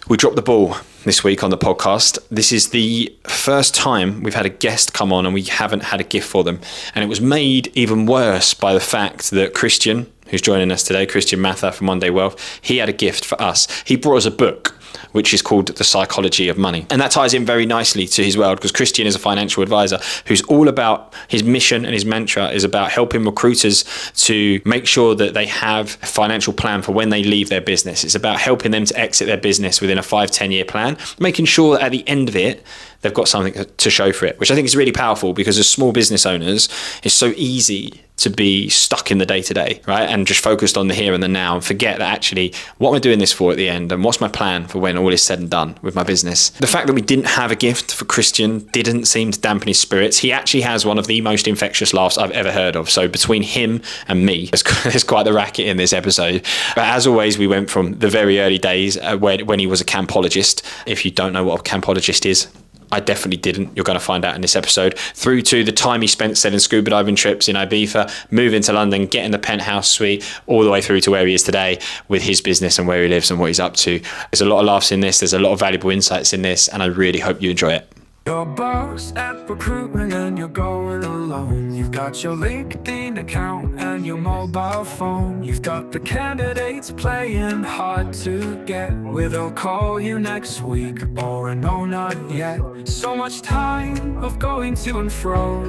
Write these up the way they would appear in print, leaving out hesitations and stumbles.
We dropped the ball this week on the podcast. This is the first time we've had a guest come on and we haven't had a gift for them. And it was made even worse by the fact that Christian, who's joining us today, Christian Mather from One Day Wealth, he had a gift for us. He brought us a book, which is called The Psychology of Money. And that ties in very nicely to his world because Christian is a financial advisor who's all about, his mission and his mantra is about helping recruiters to make sure that they have a financial plan for when they leave their business. It's about helping them to exit their business within a 5-10 year plan, making sure that at the end of it, they've got something to show for it, which I think is really powerful because as small business owners, it's so easy to be stuck in the day-to-day, right? And just focused on the here and the now and forget that actually, what am I doing this for at the end? And what's my plan for when all is said and done with my business? The fact that we didn't have a gift for Christian didn't seem to dampen his spirits. He actually has one of the most infectious laughs I've ever heard of. So between him and me, there's quite the racket in this episode. But as always, we went from the very early days when he was a campologist. If you don't know what a campologist is, I definitely didn't. You're going to find out in this episode. Through to the time he spent selling scuba diving trips in Ibiza, moving to London, getting the penthouse suite, all the way through to where he is today with his business and where he lives and what he's up to. There's a lot of laughs in this. There's a lot of valuable insights in this, and I really hope you enjoy it. Your boss at recruitment and you're going alone. You've got your LinkedIn account and your mobile phone. You've got the candidates playing hard to get, whether they'll call you next week or a no, not yet. So much time of going to and fro.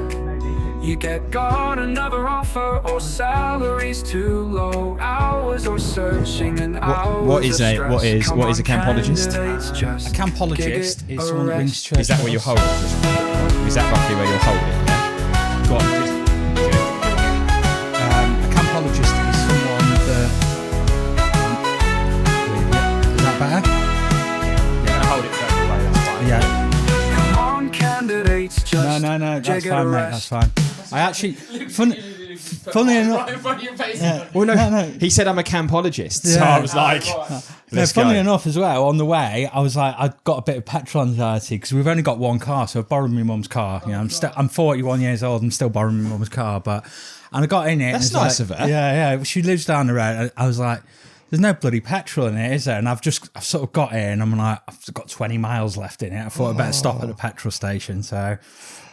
You got another offer or salary's too low. Hours or searching and hours. What is a campologist? A campologist is someone that brings church. Is that where you're holding? Is that roughly where you're holding? Yeah. Go on. A campologist is someone that. Is that better? Yeah, hold it further away. That's fine. Yeah. Come on, candidates, just No. That's fine, mate. That's fine. I actually, funny enough. Yeah. Well, no. He said I'm a campologist, so I was like, let's go. Funny enough, as well, on the way, I was like, I got a bit of petrol anxiety because we've only got one car, so I borrowed my mum's car. You know, I'm 41 years old. I'm still borrowing my mum's car, and I got in it. That's nice of her. Yeah. She lives down the road. I was like, there's no bloody petrol in it, is there? And I've sort of got in, and I'm like, I've got 20 miles left in it. I thought I'd better stop at the petrol station, so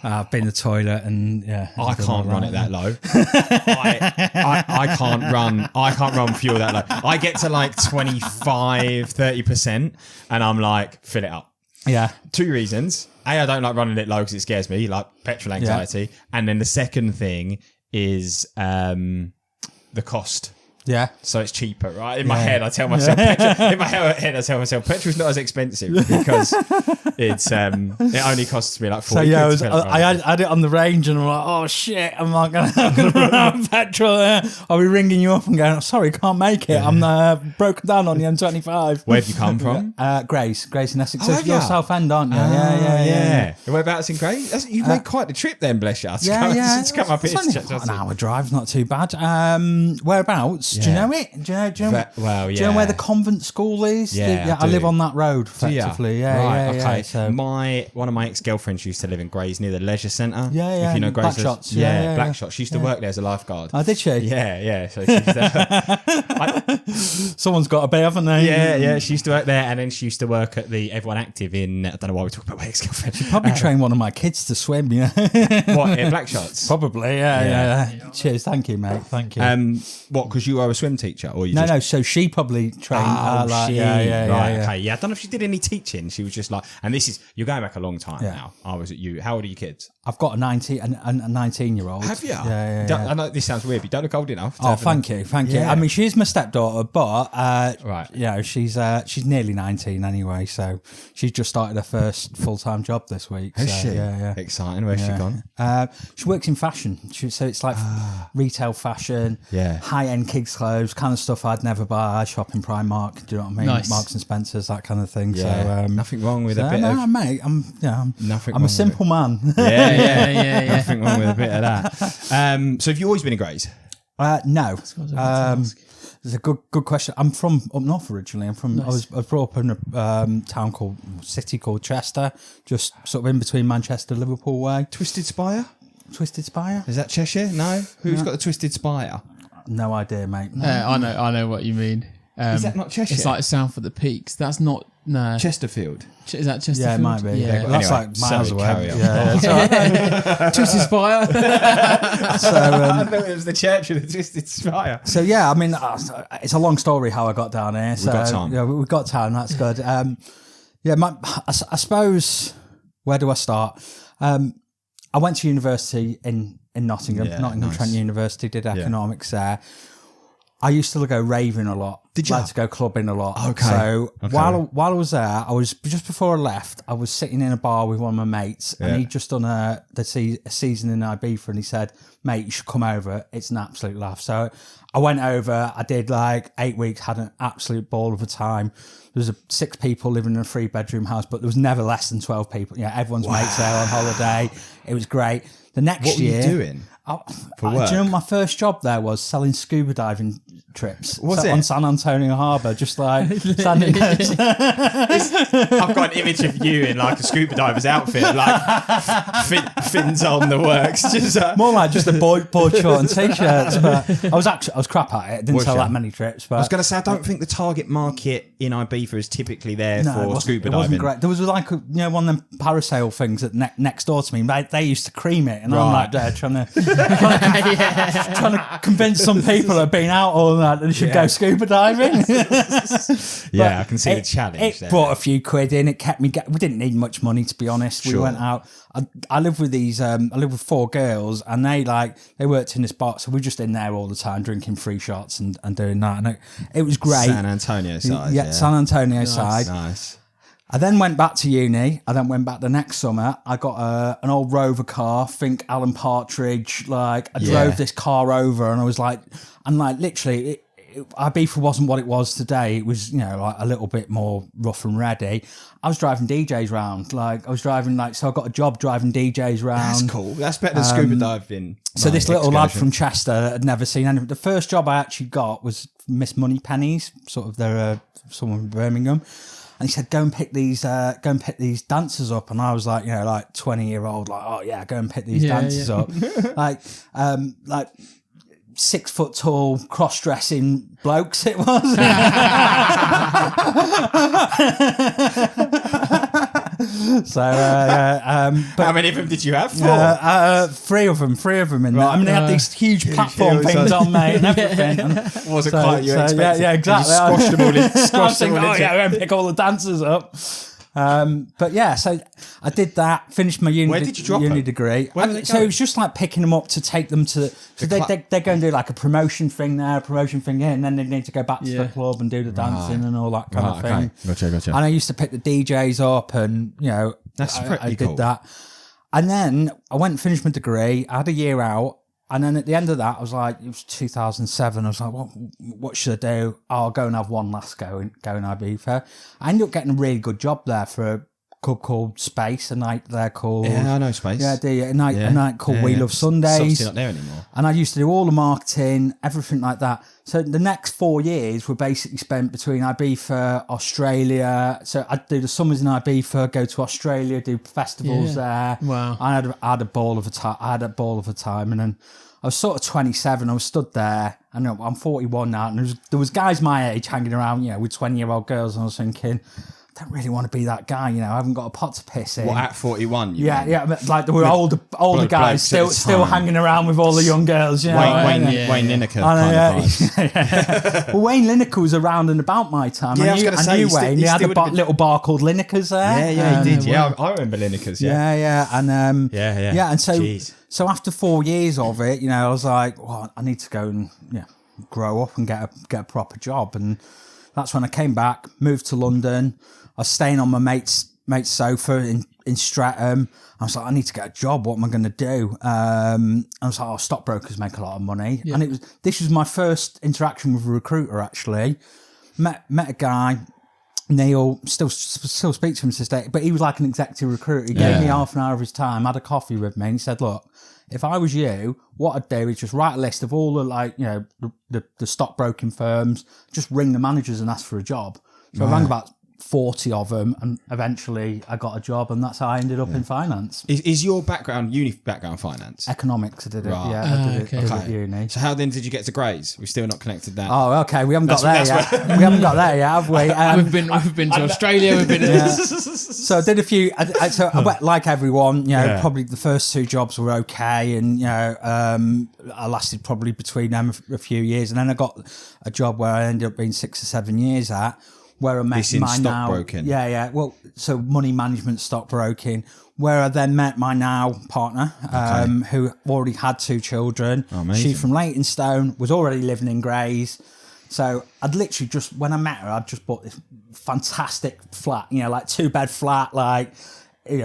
I've been to the toilet and yeah. I can't run it that low. I can't run fuel that low. I get to like 25-30% and I'm like, fill it up. Yeah. 2 reasons. A, I don't like running it low because it scares me, like petrol anxiety. Yeah. And then the second thing is the cost. Yeah. So it's cheaper, right? In my head, I tell myself, petrol's not as expensive because it only costs me like 40 quid. I had it on the range and I'm like, oh shit, I'm going to run out of petrol there. I'll be ringing you up and going, oh, sorry, can't make it. I'm broken down on the M25. Where have you come from? Grace in Essex. Oh, you're Southend, aren't you? Yeah. Whereabouts in Grace? You've made quite the trip then, bless you. It's come up here. An hour drive's not too bad. Whereabouts? Do you know it? Do you know? Do you know where the convent school is? I live on that road, effectively. Okay. So one of my ex-girlfriends used to live in Grays near the leisure centre. Yeah. If you know Grays. Blackshots. Blackshots. She used to work there as a lifeguard. Oh, did she? Yeah. So she's someone's got to be, haven't they? Yeah. She used to work there, and then she used to work at the Everyone Active in. I don't know why we're talking about my ex-girlfriend. She probably trained one of my kids to swim. Yeah. What? In Blackshots? Probably. Yeah. Cheers. Thank you, mate. Thank you. What? Because you are a swim teacher, or you? No. So she probably trained. Okay. Yeah. I don't know if she did any teaching. She was just like, and you're going back a long time now. I was at you. How old are your kids? I've got a 19-year-old. Have you? Yeah. I know this sounds weird, but you don't look old enough. Oh, thank you. Yeah. I mean, she's my stepdaughter, but right. Yeah, she's nearly 19 anyway, so she's just started her first full-time job this week. Has she? Yeah. Exciting. Where's she gone? She works in fashion, so it's like retail fashion, high-end kids' clothes, kind of stuff I'd never buy. I shop in Primark. Do you know what I mean? Nice. Marks and Spencers, that kind of thing. Yeah. So nothing wrong with a bit of. Mate, I'm a simple man. Yeah. Nothing wrong with a bit of that. So have you always been in Grays? No. It's a good question. I'm from up north originally. I was brought up in a city called Chester, just sort of in between Manchester, Liverpool way. Twisted Spire? Is that Cheshire? No? Who's got the Twisted Spire? No idea, mate. No. I know what you mean. Is that not Cheshire? It's like south of the peaks. That's not No. Chesterfield. Is that Chesterfield? Yeah, it might be. Yeah. Well, that's Anyway, like miles sorry, away. carry on. Yeah, yeah. Twisted Spire. So, I thought it was the Church of the Twisted Spire. so yeah, I mean, it's a long story how I got down here. So, got time. Yeah, we've got time. That's good. Yeah, I suppose, where do I start? I went to university in Nottingham, Yeah, Nottingham nice. Trent University, did economics there. I used to go raving a lot. Did you? Like to go clubbing a lot. Okay. So Okay. while I was there, I was just before I left, I was sitting in a bar with one of my mates, and he'd just done a season in Ibiza, and he said, "Mate, you should come over. It's an absolute laugh." So I went over. I did like 8 weeks, had an absolute ball of a time. There was 6 people living in a 3-bedroom house, but there was never less than 12 people. Yeah, everyone's mates there on holiday. It was great. The next What were year, you doing? For work? do you know my first job there was selling scuba diving trips? Was it? On San Antonio Harbour, just like standing there. I've got an image of you in like a scuba diver's outfit, like fins on the works. Just More like just a board short and t-shirts. But I was crap at it. Didn't Was sell you? that many trips. But I was going to say, I don't think the target market in Ibiza is typically there it for wasn't- scuba it diving. wasn't great. There was like one of them parasail things that next door to me. They used to cream it, and I'm Right. like there trying to convince some people that have been out all night that they should go scuba diving. Yeah, I can see the challenge It there. brought a few quid in. It kept me. We didn't need much money, to be honest. We Sure. went out. I lived with these. I lived with 4 girls, and they worked in this bar, so we're just in there all the time drinking free shots and doing that. And it was great. San Antonio side. Yeah, San Antonio side. Nice. I then went back to uni. I then went back the next summer. I got an old Rover car, think Alan Partridge. Like I drove this car over, and I was like, literally, Ibiza wasn't what it was today. It was, like a little bit more rough and ready. I was driving DJs round. Like I was driving, so I got a job driving DJs round. That's cool. That's better than scuba diving. So this little excursion. lad from Chester had never seen anything. The first job I actually got was Miss Moneypenny's, sort of they're someone from Birmingham. And he said, go and pick these dancers up. And I was like, 20-year-old, like, oh yeah, go and pick these dancers up. like 6 foot tall, cross dressing blokes it was. So, How many of them did you have? 4? 3 of them in there. I mean, they had these huge platform things on, mate, and everything. And Wasn't quite your expectation. Yeah, exactly. You squashed them all in. I was Squashed them thinking, all oh into. yeah, I'm going to pick all the dancers up. But yeah, so I did that, finished my uni, Where did you drop uni them? degree. Where were they So going? it was just like picking them up to take them to, so they're going to do like a promotion thing there, a promotion thing here, and then they need to go back to the club and do the dancing and all that kind of thing. Gotcha. And I used to pick the DJs up, and That's I pretty did cool. that. And then I went and finished my degree. I had a year out, and then at the end of that, I was like, it was 2007. I was like, what should I do? I'll go and have one last go in Ibiza. I ended up getting a really good job there for a club called Space, a night there called Yeah, I know Space. Yeah, a night called We Love It's Sundays. obviously not there anymore. And I used to do all the marketing, everything like that. So the next 4 years were basically spent between Ibiza, Australia. So I'd do the summers in Ibiza, go to Australia, do festivals there. Wow. I had a ball of a time. And then I was sort of 27. I was stood there. I know I'm 41 now, and there was guys my age hanging around, with 20-year-old girls, and I was thinking, I don't really want to be that guy, I haven't got a pot to piss in. What, at 41? Yeah, but like there were older blokes guys at the still time. hanging around with all the young girls. Wayne Lineker kind of vibes. Well, Wayne Lineker was around and about my time. Yeah, I was gonna say, I knew he still- Wayne. he He had still a would've been- little bar called Lineker's there. Yeah, he did. Yeah, I remember Lineker's. Yeah, and Yeah. and so Jeez. so after 4 years of it, I was like, well, I need to go and grow up and get a proper job, and that's when I came back, moved to London. I was staying on my mate's sofa in Streatham. I was like, I need to get a job. What am I going to do? I was like, stockbrokers make a lot of money. Yeah. And this was my first interaction with a recruiter, actually. Met a guy, Neil, still speak to him to this day, but he was like an executive recruiter. He gave me half an hour of his time, had a coffee with me, and he said, look, if I was you, what I'd do is just write a list of all the stockbroking firms, just ring the managers and ask for a job. So I rang about 40 of them, and eventually I got a job, and that's how I ended up in finance. Is your uni background finance? Economics, I did it. Right. Yeah, I did okay. it at uni. So how then did you get to grades? We've still not connected that. Oh, okay. We haven't got there That's yet. We haven't got there yet, have we? We've been to Australia. We've been. So I did a few. I went like everyone. Probably the first 2 jobs were okay, and I lasted probably between them a few years, and then I got a job where I ended up being 6 or 7 years at. Where I met This in my stockbroking? Yeah. Well, so money management, stockbroking, where I then met my now partner, who already had 2 children. Oh, amazing. She's from Leytonstone, was already living in Grays. So I'd literally just, when I met her, I'd just bought this fantastic flat, like 2-bed flat, like,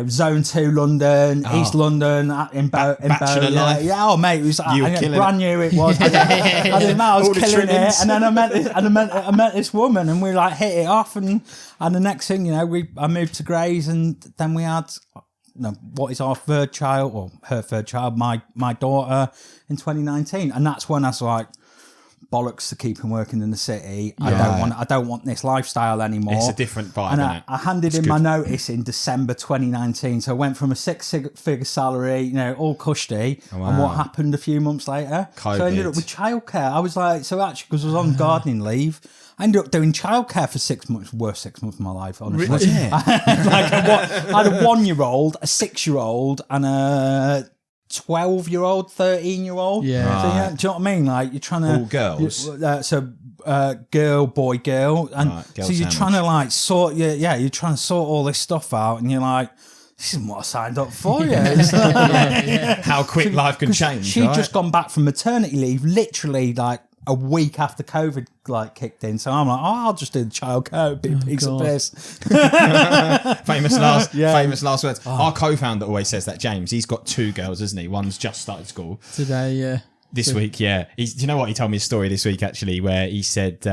Zone 2 London, East London, in Bachelor life. Yeah, oh mate, it was brand new. It was. I was killing it, and then I met this woman, and we like hit it off, and the next thing I moved to Grays, and then we had what is our third child, or her third child, my daughter, in 2019, and that's when I was like, bollocks to keeping working in the city. I don't want this lifestyle anymore. It's a different vibe, and isn't it? I handed in my notice in December 2019. So I went from a 6-figure salary, all cushy. Wow. And what happened a few months later? COVID. So I ended up with childcare. I was like, so actually, because I was on gardening leave, I ended up doing childcare for 6 months. Worst 6 months of my life, honestly. Yeah. I had a 1-year-old, a 6-year-old, and a 12-year-old, 13-year-old. Yeah. So do you know what I mean? Like you're trying to All girls. Girl, boy, girl, and Right, girl so you're sandwich. trying to like sort. You're trying to sort all this stuff out, and you're like, this isn't what I signed up for. It's like, How quick life can change. She'd right? just gone back from maternity leave, literally like a week after COVID like kicked in. So I'm like, I'll just do the childcare, big piece of piss. famous last words. Our co-founder always says that. James, he's got 2 girls, isn't he? One's just started school Today, yeah. this week. Yeah, do you know what? He told me a story this week actually, where he said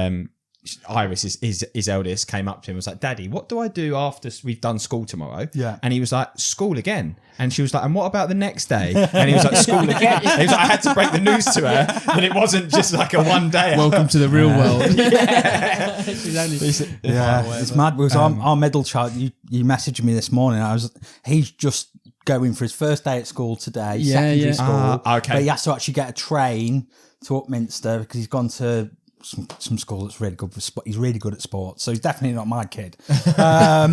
Iris, his eldest, came up to him and was like, "Daddy, what do I do after we've done school tomorrow?" Yeah. And he was like, "School again." And she was like, "And what about the next day?" And he was like, "School again." And he was like, I had to break the news to her that it wasn't just like a one day. Welcome to the real world. It's mad. It was our middle child. You messaged me this morning. He's just going for his first day at school today, secondary school. Okay. But he has to actually get a train to Upminster because he's gone to some school that's really good for sport. He's really good at sports, so he's definitely not my kid. So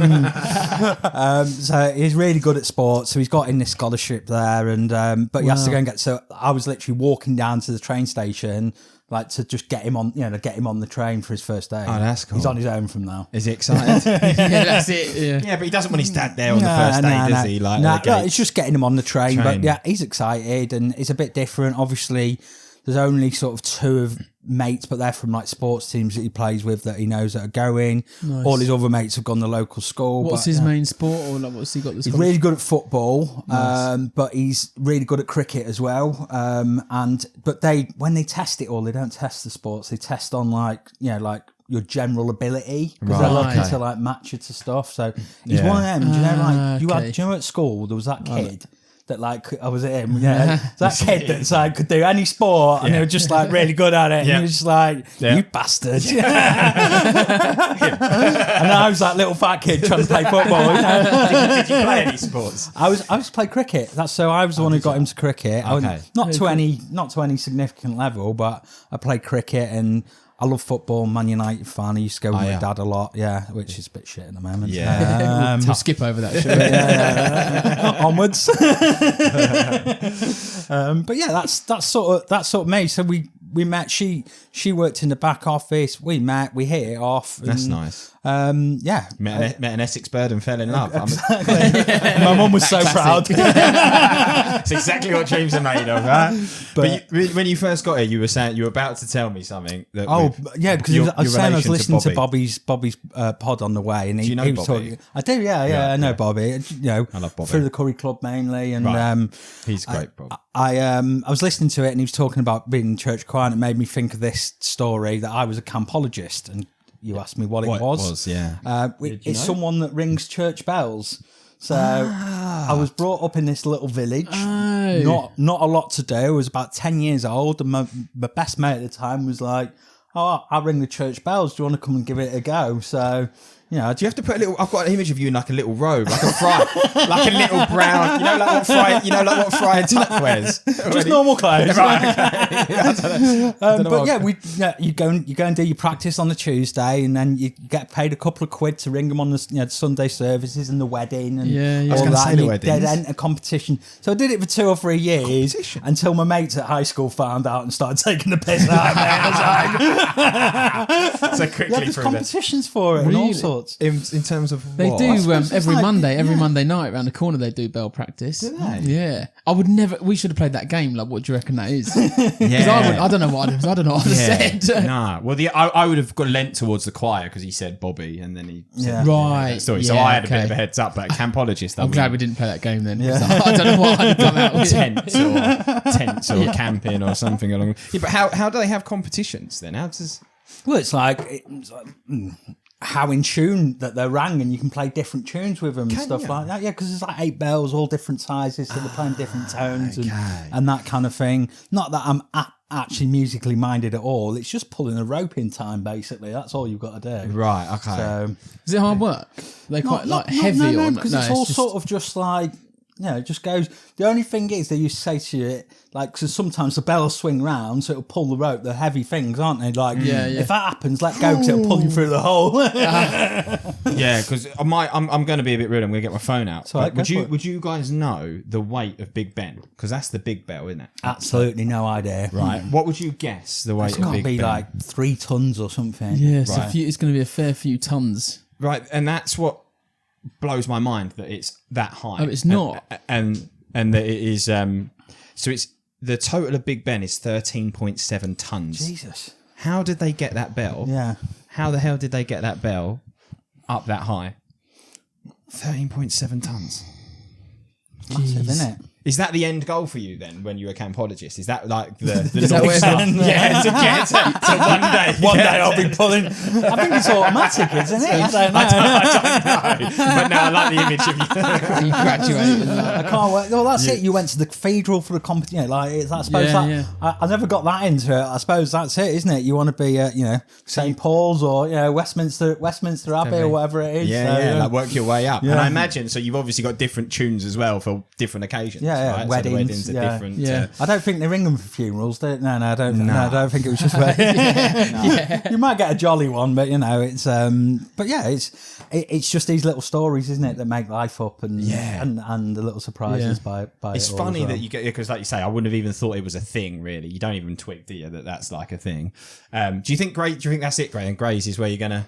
he's really good at sports, so he's got in this scholarship there, and but he has to go and get. So I was literally walking down to the train station, like to just get him on, get him on the train for his first day. Oh, that's cool. He's on his own from now. Is he excited? Yeah, that's it. Yeah. Yeah, but he doesn't want his dad there on the first day, does he? Like, no, at the gates? it's just getting him on the train. But yeah, he's excited, and it's a bit different. Obviously, there's only sort of 2 of mates, but they're from like sports teams that he plays with that he knows that are going. Nice. All his other mates have gone to local school. What's his main sport, or like, what's he got? This He's really good at football, but he's really good at cricket as well. But when they test it all, they don't test the sports. They test on like your general ability, because they're looking to like match you to stuff. So he's one of them. Do you know at school there was that kid that like I was at him, that kid that's like could do any sport, and they were just like really good at it, and he was just like, you bastard. And I was that little fat kid trying to play football. Did you play any sports? I was playing cricket. So I was the one who got him to cricket. Okay. Not to any significant level, but I played cricket, and I love football. Man United fan. I used to go with my dad a lot. Yeah, which is a bit shit at the moment. Yeah. We'll skip over that. Shit. Onwards. But yeah, that's sort of me. So we met. She worked in the back office. We met. We hit it off. That's nice. Yeah. Met an Essex bird and fell in love. Exactly. My mum was so proud. It's exactly what dreams are made of, right? But when you first got here, you were saying you were about to tell me something. That Because I was saying I was listening to Bobby's pod on the way, and he was Bobby? talking. I do, yeah. I know Bobby. I love Bobby through the Curry Club mainly, and he's great, Bob. I was listening to it, and he was talking about being in church choir, and it made me think of this story that I was a campologist, and you asked me what it was. It's someone that rings church bells. So I was brought up in this little village, not a lot to do. I was about 10 years old, and my best mate at the time was like, "Oh, I ring the church bells. Do you want to come and give it a go?" So You know, Do you have to put a little? I've got an image of you in like a little robe, like a fry, like a little brown. Like what Friar Tuck wears. just normal clothes. Right. Okay. I don't know But what- yeah, you go and do your practice on the Tuesday, and then you get paid a couple of quid to ring them on the Sunday services and the wedding and Yeah, yeah. I was all gonna that. say And the you weddings. did enter competition. So I did it for 2 or 3 years until my mates at high school found out and started taking the piss out of me. I was like, so quickly yeah, there's through that. competitions for it and all Really? sorts. In terms of They what? do suppose it's every like- Monday. Every yeah. Monday night around the corner, they do bell practice. Do they? Yeah, I would never. We should have played that game. Like, what do you reckon that is? Because Yeah. I don't know what I don't know what I'd have said. Nah. Well, I would have got lent towards the choir because he said Bobby, and then he said Yeah. Right. sorry. So yeah, I had a bit okay. of a heads up, but campologist. I'm glad we didn't play that game then. Yeah. 'cause I don't know what I'd have come out with. tents or camping or something along. Yeah, but how do they have competitions then? How does Well, it's like how in tune that they're rang, and you can play different tunes with them and stuff you? like that. Yeah, because there's like 8 bells, all different sizes, so they're playing different tones okay. and that kind of thing. Not that I'm actually musically minded at all. It's just pulling a rope in time, basically. That's all you've got to do. right? Okay. So Is it hard work? They quite heavy no, on because no, it's all just- sort of just like, it just goes. The only thing is they used to say to you, like, because sometimes the bells swing round, so it'll pull the rope. They're heavy things, aren't they? Like, Yeah. if that happens, let go because it'll pull you through the hole. Yeah, because I'm going to be a bit rude. I'm going to get my phone out. all right, But go for it. would you guys know the weight of Big Ben? Because that's the big bell, isn't it? Absolutely no idea. Right. What would you guess the weight It's of got to Big be Ben? like 3 tons or something. Yeah, it's, Right. it's going to be a fair few tons. Right, and that's what blows my mind that it's that high. Oh, it's not. and that it is. So it's the total of Big Ben is 13.7 tons. Jesus. How did they get that bell? Yeah. How the hell did they get that bell up that high? 13.7 tons. Massive, isn't it? Is that the end goal for you then when you're a campologist? Is that like the Is that North where- Star? Yeah, to get to one day. One day I'll be pulling. I think it's automatic, isn't it? I don't know. I don't know. But now I like the image of you. You graduated. I can't wait. Well, that's it. You went to the cathedral for the competition. I suppose Yeah, that yeah. I never got that into it. I suppose that's it, isn't it? You want to be, St Paul's or Westminster Abbey or whatever it is. Yeah, So, yeah, like work your way up. And Yeah. I imagine, so you've obviously got different tunes as well for different occasions. Yeah, yeah, right? weddings, So the weddings are yeah. different. Yeah. I don't think they ring them for funerals. No, I don't. No, No. I don't think it was just. You might get a jolly one, but it's. But yeah, it's just these little stories, isn't it, that make life up and and the little surprises by It's it all funny as well. that you get, because like you say, I wouldn't have even thought it was a thing. Really, you don't even twig, do you? That's like a thing. Do you think that's it, Gray? And Grays is where you're gonna.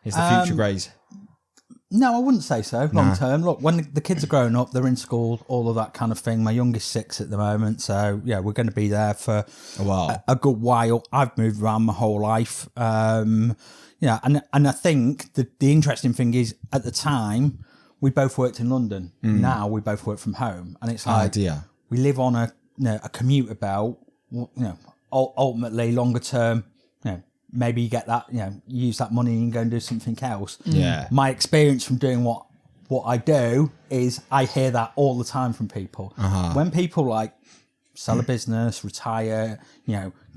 Is the future Grays? No, I wouldn't say so. Long term. Look, when the kids are growing up, they're in school, all of that kind of thing. My youngest 6 at the moment, so yeah, we're going to be there for A while. a good while. I've moved around my whole life. And I think the interesting thing is at the time we both worked in London. Now we both work from home, and it's like dear. we live on a commuter belt. Ultimately, longer term, maybe you get that, you use that money and you go and do something else. Yeah. My experience from doing what I do is I hear that all the time from people. When people like sell a business, retire,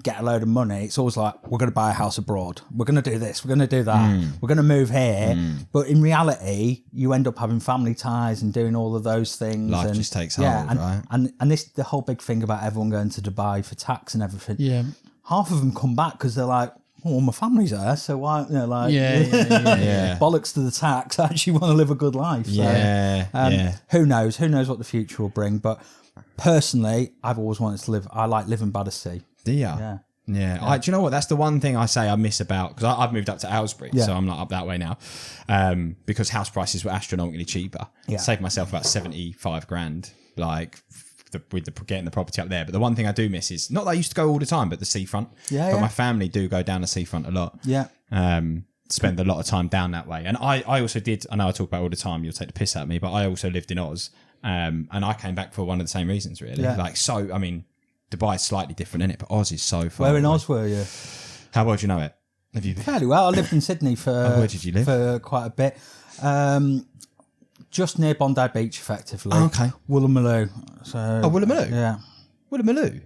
get a load of money, it's always like, we're going to buy a house abroad. We're going to do this. We're going to do that. We're going to move here. But in reality, you end up having family ties and doing all of those things. Life and, just takes hold, right? And this, the whole big thing about everyone going to Dubai for tax and everything. Yeah. Half of them come back because they're like, oh, my family's there, so why, Yeah. bollocks to the tax. I actually want to live a good life. So, Yeah. Who knows? Who knows what the future will bring? But personally, I've always wanted to live. I like living by the sea. Do you? Yeah. Yeah. Do you know what? That's the one thing I say I miss about, because I've moved up to Aylesbury, so I'm not up that way now, because house prices were astronomically cheaper. Yeah. Saved myself about 75 grand, like with getting the property up there. But the one thing I do miss is, not that I used to go all the time, but the seafront. Yeah, But yeah. my family do go down the seafront a lot. Yeah. Spend a lot of time down that way. And I also did, I know I talk about it all the time, you'll take the piss out of me, but I also lived in Oz. And I came back for one of the same reasons, really. Yeah. Dubai's slightly different, in it, but Oz is so far. Where in away. Oz were you? How well do you know it? Have you been? Fairly well. I lived in Sydney for. where did you live? For quite a bit. Just near Bondi Beach, effectively. Oh, okay. Woolloomooloo. So. Woolloomooloo? Yeah. Woolloomooloo?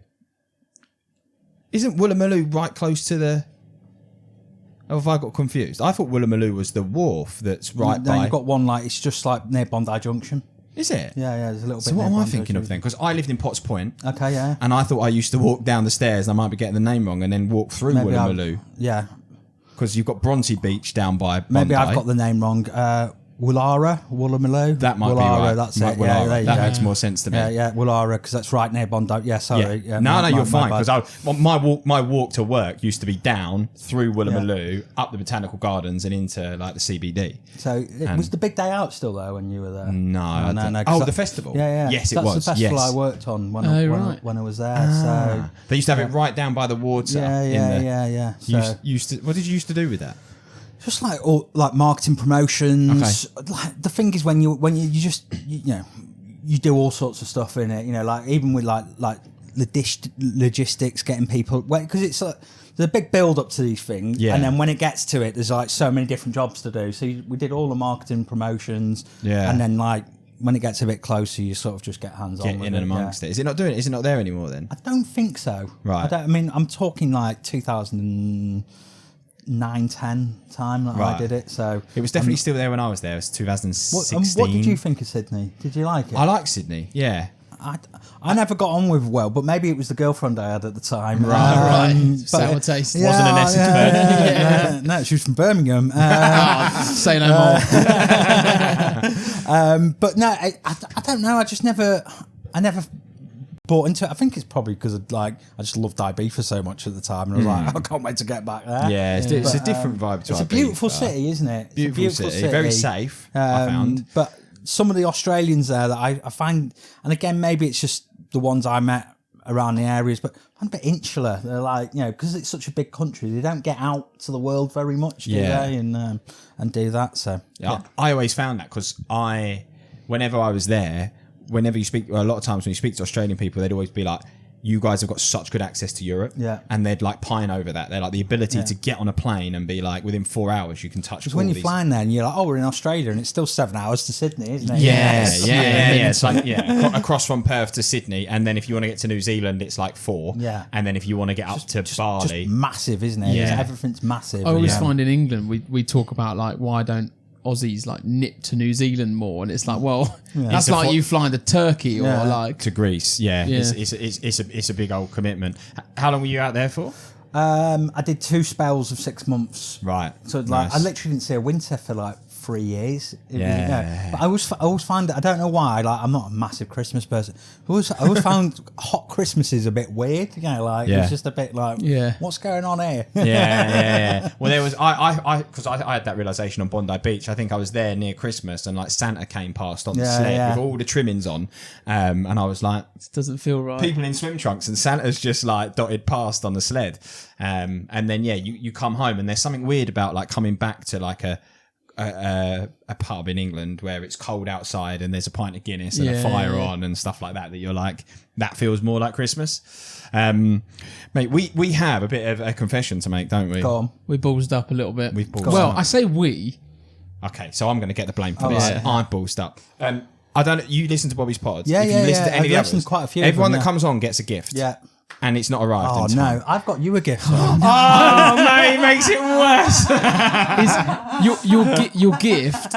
Isn't Woolloomooloo right close to the... Or have I got confused? I thought Woolloomooloo was the wharf that's right Then by. you've got one like it's just like near Bondi Junction. Is it? Yeah, there's a little bit. So what near am I Bondi thinking of Junction. then? Because I lived in Potts Point. Okay, yeah. And I thought I used to walk down the stairs, and I might be getting the name wrong, and then walk through Maybe Woolloomooloo. Yeah. Because you've got Bronte Beach down by Maybe Bondi. I've got the name wrong. Woolloomooloo. That might be Woolloomooloo, right. That's Might it. Woolloomooloo. Yeah, there you That go. makes more sense to me. Yeah, Woolloomooloo, because that's right near Bondi. Yeah, sorry. Yeah, No, you're my fine. bad. Because my walk to work used to be down through Woolloomooloo, up the Botanical Gardens, and into like the CBD. So was the big day out still though when you were there? No, I don't- 'cause oh, that- the festival? Yeah. Yes, it That's was, the festival yes. I worked on when I was there. So They used to have it right down by the water. yeah. So What did you used to do with that? just like all like marketing promotions. Like the thing is when you just you know you do all sorts of stuff in it. You know, like even with like logistics, getting people because it's like. There's a big build up to these things, Yeah. and then when it gets to it, there's like so many different jobs to do. So we did all the marketing promotions, Yeah. and then like when it gets a bit closer, you sort of just get hands on Get with in it, and amongst it. Is it not doing it? Is it not there anymore then? I don't think so. Right. I mean, I'm talking like 2009, 10 time that Right. I did it. So It was definitely still there when I was there. It was 2016. what did you think of Sydney? Did you like it? I like Sydney. Yeah. I never got on with well, but maybe it was the girlfriend I had at the time. Right. but- Sour taste. Yeah, Wasn't an Essex yeah. No, she was from Birmingham. Say no more. But no, I don't know. I never bought into it. I think it's probably because I just loved Ibiza so much at the time, and I was like, I can't wait to get back there. Yeah, it's a different vibe to It's a Ibiza. beautiful city, isn't it? It's a Beautiful city. Very safe, I found. But some of the Australians there that I find, and again, maybe it's just the ones I met around the areas, but I'm a bit insular. They're like, because it's such a big country, they don't get out to the world very much, do Yeah. they? And do that. So Yeah. I always found that because whenever I was there, whenever you speak, a lot of times when you speak to Australian people, they'd always be like, you guys have got such good access to Europe. Yeah. And they'd like pine over that. They're like the ability to get on a plane and be like, within 4 hours, you can touch because all when you're these. flying there and you're like, oh, we're in Australia, and it's still 7 hours to Sydney, isn't it? Yeah. It's like, across from Perth to Sydney. And then if you want to get to New Zealand, it's like 4. Yeah. And then if you want to get up to Bali. Just massive, isn't it? Yeah. Everything's massive. I always Yeah. find in England we talk about like why don't Aussies like nip to New Zealand more, and it's like, well, that's It's a like fo- you flying to Turkey or Yeah. like to Greece, Yeah. It's a big old commitment. How long were you out there for? I did 2 spells of 6 months. Right. So like, Nice. I literally didn't see a winter for like 3 years. Yeah. But I always find it. I don't know why. Like, I'm not a massive Christmas person. I always found hot Christmases a bit weird. Like Yeah. it's just a bit like, Yeah. what's going on here? Yeah. Well, there was because I had that realization on Bondi Beach. I think I was there near Christmas, and like Santa came past on the Yeah, sled yeah. with all the trimmings on, and I was like, it doesn't feel right. people in swim trunks, and Santa's just like dotted past on the sled, and then you come home, and there's something weird about like coming back to like a pub in England where it's cold outside and there's a pint of Guinness and a fire on and stuff like that you're like, that feels more like Christmas. Mate, we have a bit of a confession to make, don't we? Go on. We ballsed up a little bit. We've ballsed well, up. I say we. Okay, so I'm going to get the blame for Oh, this. right. I ballsed up. I don't. You listen to Bobby's pods? Yeah, If yeah, you listen yeah. to any I've of the listened others, to quite a few of everyone them, that yeah. comes on gets a gift. Yeah. And it's not arrived Oh in time. no, I've got you a gift. Oh, mate, it makes it worse.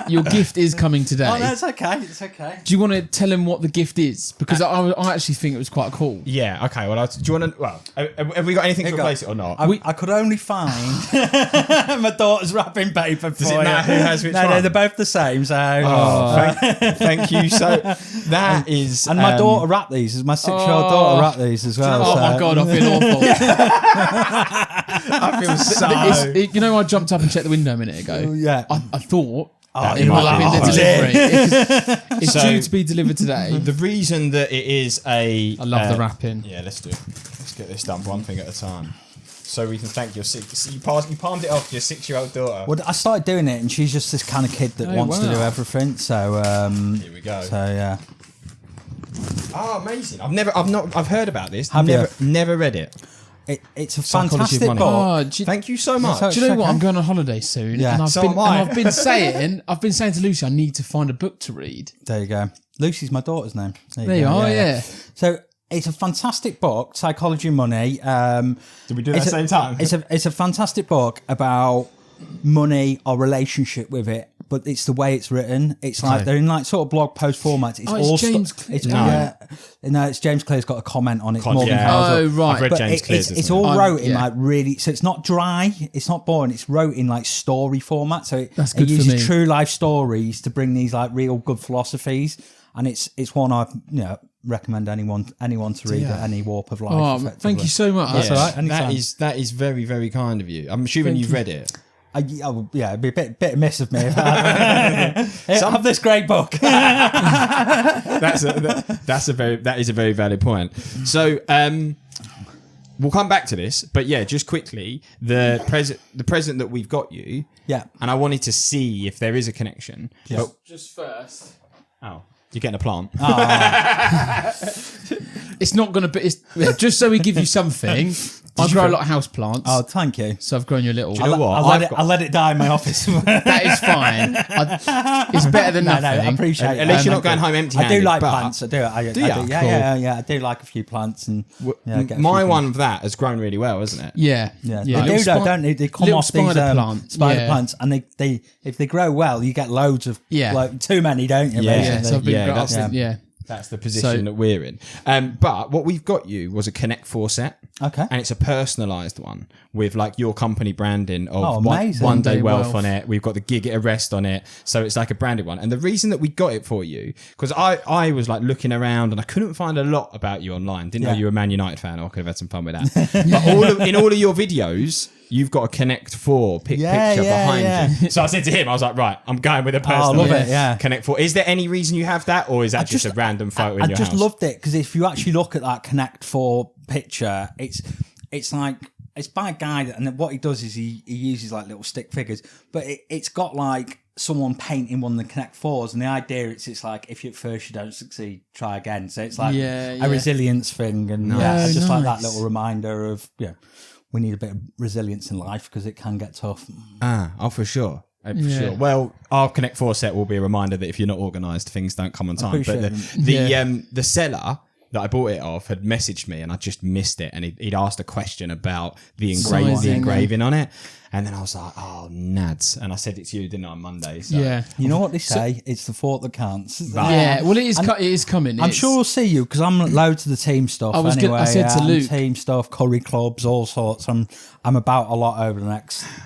Your gift is coming today. Oh no, it's okay. It's okay. Do you want to tell him what the gift is? Because I actually think it was quite cool. Yeah, okay. Well, do you want to... Well, have we got anything to Here you go. replace it or not? I could only find my daughter's wrapping paper. Does it matter who has which No, one? they're both the same. So, Thank you. So that is... and my daughter wrapped these. My 6-year-old daughter wrapped these as well. Oh my god, I feel awful. I feel so... I jumped up and checked the window a minute ago. Yeah. I thought it it might might be have been the holiday. delivery. It's So- due to be delivered today. The reason that it is a... I love the wrapping. Yeah, let's do it. Let's get this done one thing at a time. So we can thank your you palmed it off to your 6-year-old daughter. Well, I started doing it, and she's just this kind of kid that Oh, wants to wow. do everything. So, Here we go. So yeah. Oh, amazing! I've heard about this. Have you? Never read it. It's a Psychology of fantastic money. book. Oh, do you, Thank you so much. So- do you know what? okay. I'm going on holiday soon, Yeah, and so am I. I've been saying to Lucy, I need to find a book to read. There you go. Lucy's my daughter's name. There you are, yeah. So it's a fantastic book, Psychology of Money. Did we do it at the same time? It's a fantastic book about money or relationship with it, but it's the way it's written. It's like they're in like sort of blog post formats. It's all James it's James Clear's got a comment on it. Oh, right. I've read But James Clear's. it's all wrote in yeah. like really, so it's not dry, it's not boring, it's wrote in like story format. So That's it good for uses me. true life stories to bring these like real good philosophies, and it's one I recommend anyone to read at any warp of life. Oh, effectively. thank you so much. That's all right. Anytime. That is very, very kind of you. I'm assuming you've read it. It'd be a bit amiss of me if I have this great book. That is a very valid point. So we'll come back to this, but yeah, just quickly, the present that we've got you. Yeah. And I wanted to see if there is a connection. Yeah. But, Just first. you're getting a plant. It's not going to be... just so we give you something, I grow a lot of house plants. Oh, thank you. So I've grown you a little. you know what? I'll let it die in my office. That is fine. It's better than nothing. I appreciate it. At least you're not going home empty-handed. I do like but plants. I do. I do. ya? Yeah. I do like a few plants and get a few my things. one of that has grown really well, hasn't it? Yeah. Yeah, yeah. they do though, don't they? They come little off these spider plant. spider Yeah. plants, and they if they grow well, you get loads of like too many, don't you? Yeah. Yeah, basically? so I've been Yeah, got that's- up, yeah. That's the position that we're in. But what we've got you was a Connect 4 set. Okay. And it's a personalised one with like your company branding of amazing. one day Day wealth Wealth on it. We've got the Giig at Arrest on it. So it's like a branded one. And the reason that we got it for you, because I was like looking around and I couldn't find a lot about you online. Didn't know you were a Man United fan, or I could have had some fun with that. But in all of your videos, you've got a Connect 4 picture behind you. So I said to him, I was like, right, I'm going with a personal love it, yeah. Connect 4. Is there any reason you have that, or is that just a random photo in I your just house? loved it because if you actually look at that Connect 4 picture, it's like it's by a guy that, and what he does is he uses like little stick figures, but it's got like someone painting one of the Connect 4s, and the idea it's like if at first you don't succeed, try again. So it's like a resilience thing, and I just like that little reminder of we need a bit of resilience in life because it can get tough. For sure. Sure. Well, our Connect 4 set will be a reminder that if you're not organised, things don't come on time. But the seller that I bought it off had messaged me and I just missed it, and he'd asked a question about the engraving on it, and then I was like, oh nads, and I said it to you, didn't I, on Monday? So. Yeah. You know what they say? It's the thought that counts. Yeah, well, it is coming. I'm sure we'll see you because I'm loads of the team stuff. I said to Luke, team stuff, curry clubs, all sorts. I'm about a lot over the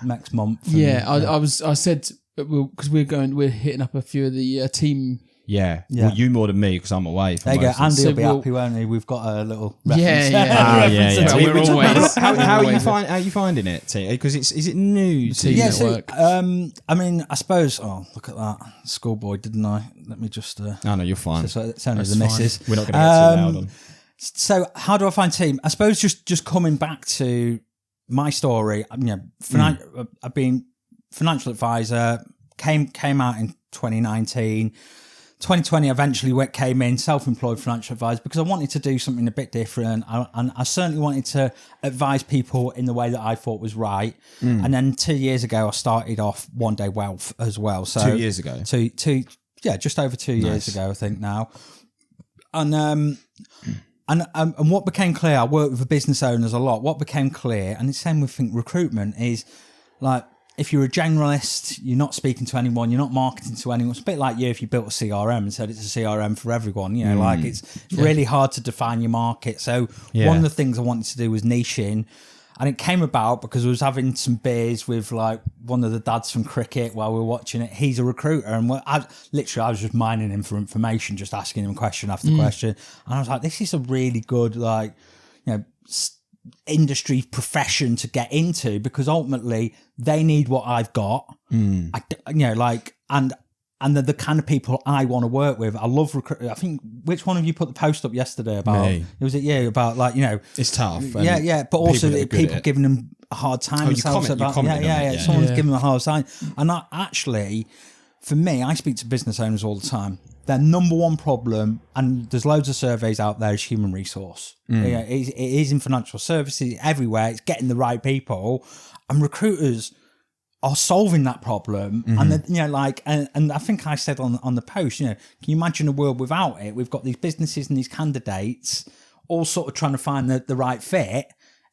next month. I said because we're hitting up a few of the team. Yeah. Well, you more than me because I'm away. There you go. Andy will be we'll- happy, won't he? We've got a little reference. Yeah. We're always. How are you finding it? Because is it new to you? Yeah, So, I mean, I suppose. Oh, look at that schoolboy, didn't I? Let me just. No, you're fine. So it's only the missus. We're not going to get too loud on. So how do I find team? I suppose just coming back to my story. I've been financial advisor. Came out in 2019. 2020 eventually came in self-employed financial advisor because I wanted to do something a bit different, and I certainly wanted to advise people in the way that I thought was right. And then 2 years ago I started off One Day Wealth as well. So 2 years ago, just over 2 years ago I think now. And what became clear, I work with business owners a lot. What became clear, and the same with recruitment, is like, if you're a generalist, you're not speaking to anyone, you're not marketing to anyone. It's a bit like you if you built a CRM and said it's a CRM for everyone. Like it's really hard to define your market. So one of the things I wanted to do was niche in. And it came about because I was having some beers with like one of the dads from cricket while we were watching it. He's a recruiter, and I was just mining him for information, just asking him question after question. And I was like, this is a really good industry profession to get into because ultimately they need what I've got. And they're the kind of people I want to work with. I love recruit. I think, which one of you put the post up yesterday about? Me. Was it you about it's tough. But also people it. giving them a hard time. You commented on it, Someone's giving them a hard time, and that actually, for me, I speak to business owners all the time. Their number one problem, and there's loads of surveys out there, is human resource. It is in financial services everywhere. It's getting the right people, and recruiters are solving that problem. And and I think I said on the post, can you imagine a world without it? We've got these businesses and these candidates all sort of trying to find the right fit.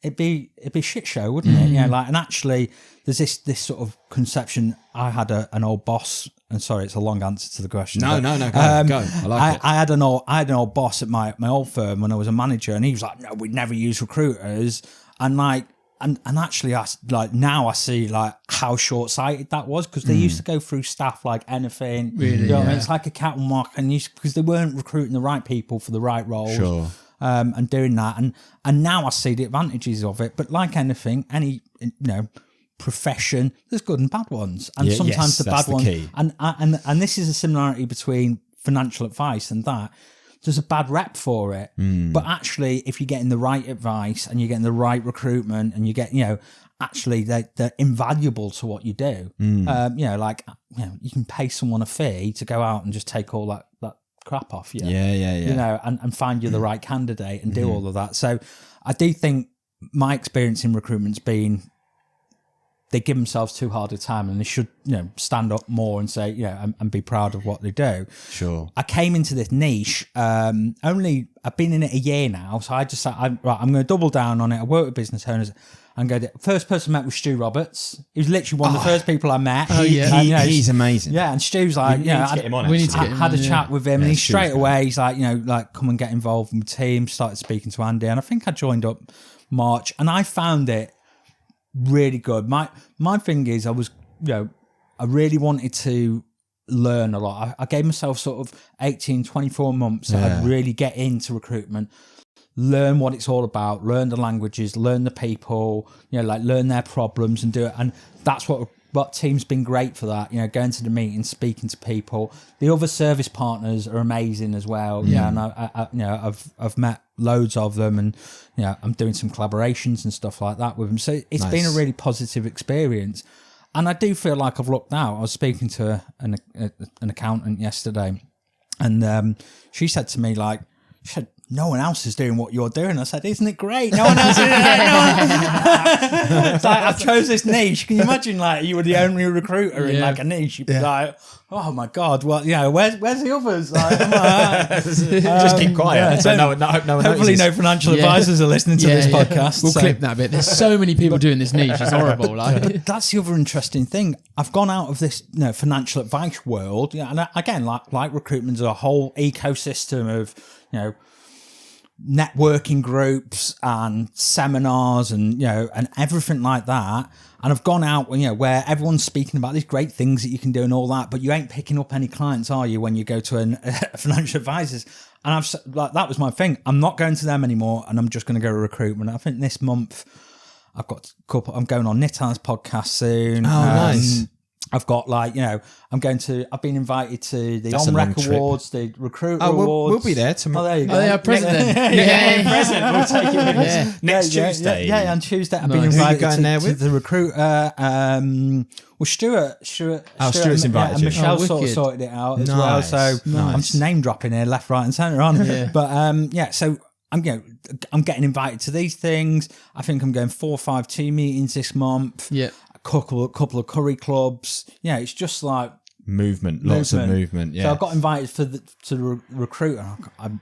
it'd be a shit show, wouldn't it? Like, and actually, there's this sort of conception. I had an old boss, and sorry, it's a long answer to the question. No, but, go. I like it. I had an old boss at my old firm when I was a manager, and he was like, "No, we'd never use recruiters." And like, and actually, now I see like how short sighted that was, because they used to go through stuff like anything. Really, you know what I mean? It's like a cat and mouse, and because they weren't recruiting the right people for the right roles. Sure. And doing that, and now I see the advantages of it. But like anything, any profession, there's good and bad ones, and sometimes the bad ones. Key. And this is a similarity between financial advice and that. There's a bad rep for it, but actually, if you're getting the right advice and you're getting the right recruitment, and you get, actually they're invaluable to what you do. You can pay someone a fee to go out and just take all that crap off you. Yeah. And find you the right candidate and do all of that. So I do think my experience in recruitment's been, they give themselves too hard a time, and they should, stand up more and say, and be proud of what they do. Sure. I came into this niche, I've been in it a year now, so I just said, I'm going to double down on it. I work with business owners. And first person I met was Stu Roberts. He was literally one of the first people I met. He's amazing. Yeah, and Stu's like, We need to get him on, actually. I had a chat with him, and he Stu's straight great. away, he's like, come and get involved with the team. Started speaking to Andy, and I think I joined up March, and I found it really good. My thing is, I was, I really wanted to learn a lot. I gave myself sort of 18, 24 months that I'd really get into recruitment, learn what it's all about, learn the languages, learn the people, learn their problems and do it. And that's what team's been great for that, going to the meetings, speaking to people. The other service partners are amazing as well. And I've met loads of them, and I'm doing some collaborations and stuff like that with them. So it's been a really positive experience. And I do feel like I've looked out. I was speaking to an accountant yesterday, and she said to me, like, no one else is doing what you're doing. I said, isn't it great? No one else is doing it. It's like, I've chose this niche. Can you imagine, like, you were the only recruiter in like a niche? You'd be like, oh my God, well, where's the others? Like, Just keep quiet. So no one hopefully notices. no financial advisors are listening to this podcast. We'll clip that bit. There's so many people doing this niche. It's horrible. Like, that's the other interesting thing. I've gone out of this financial advice world. And again, like recruitment's a whole ecosystem of, networking groups and seminars and and everything like that, and I've gone out where everyone's speaking about these great things that you can do and all that, but you ain't picking up any clients, are you, when you go to a financial advisors? And that was my thing. I'm not going to them anymore, and I'm just going to go to recruitment. I think this month I've got a couple. I'm going on Nitan's podcast soon. Oh, nice. I've got I've been invited to the That's a long OMREC trip. Awards, the Recruiter We'll Awards. be there tomorrow. Oh, there you go. oh, yeah, president. Present. We'll take it with us. Next Tuesday. Yeah, on Tuesday. I've been Nice. Who are you invited going there to with? the Recruiter. Stuart. Stuart's invited and you. Michelle Oh, sort of wicked. sorted it out as Nice. well. So Nice. I'm just name dropping here, left, right, and centre, aren't I? But so I'm getting invited to these things. I think I'm going 4 or 5 team meetings this month. Yeah. A couple of curry clubs. It's just like Movement. Lots of movement. Yeah. So I got invited to the recruiter.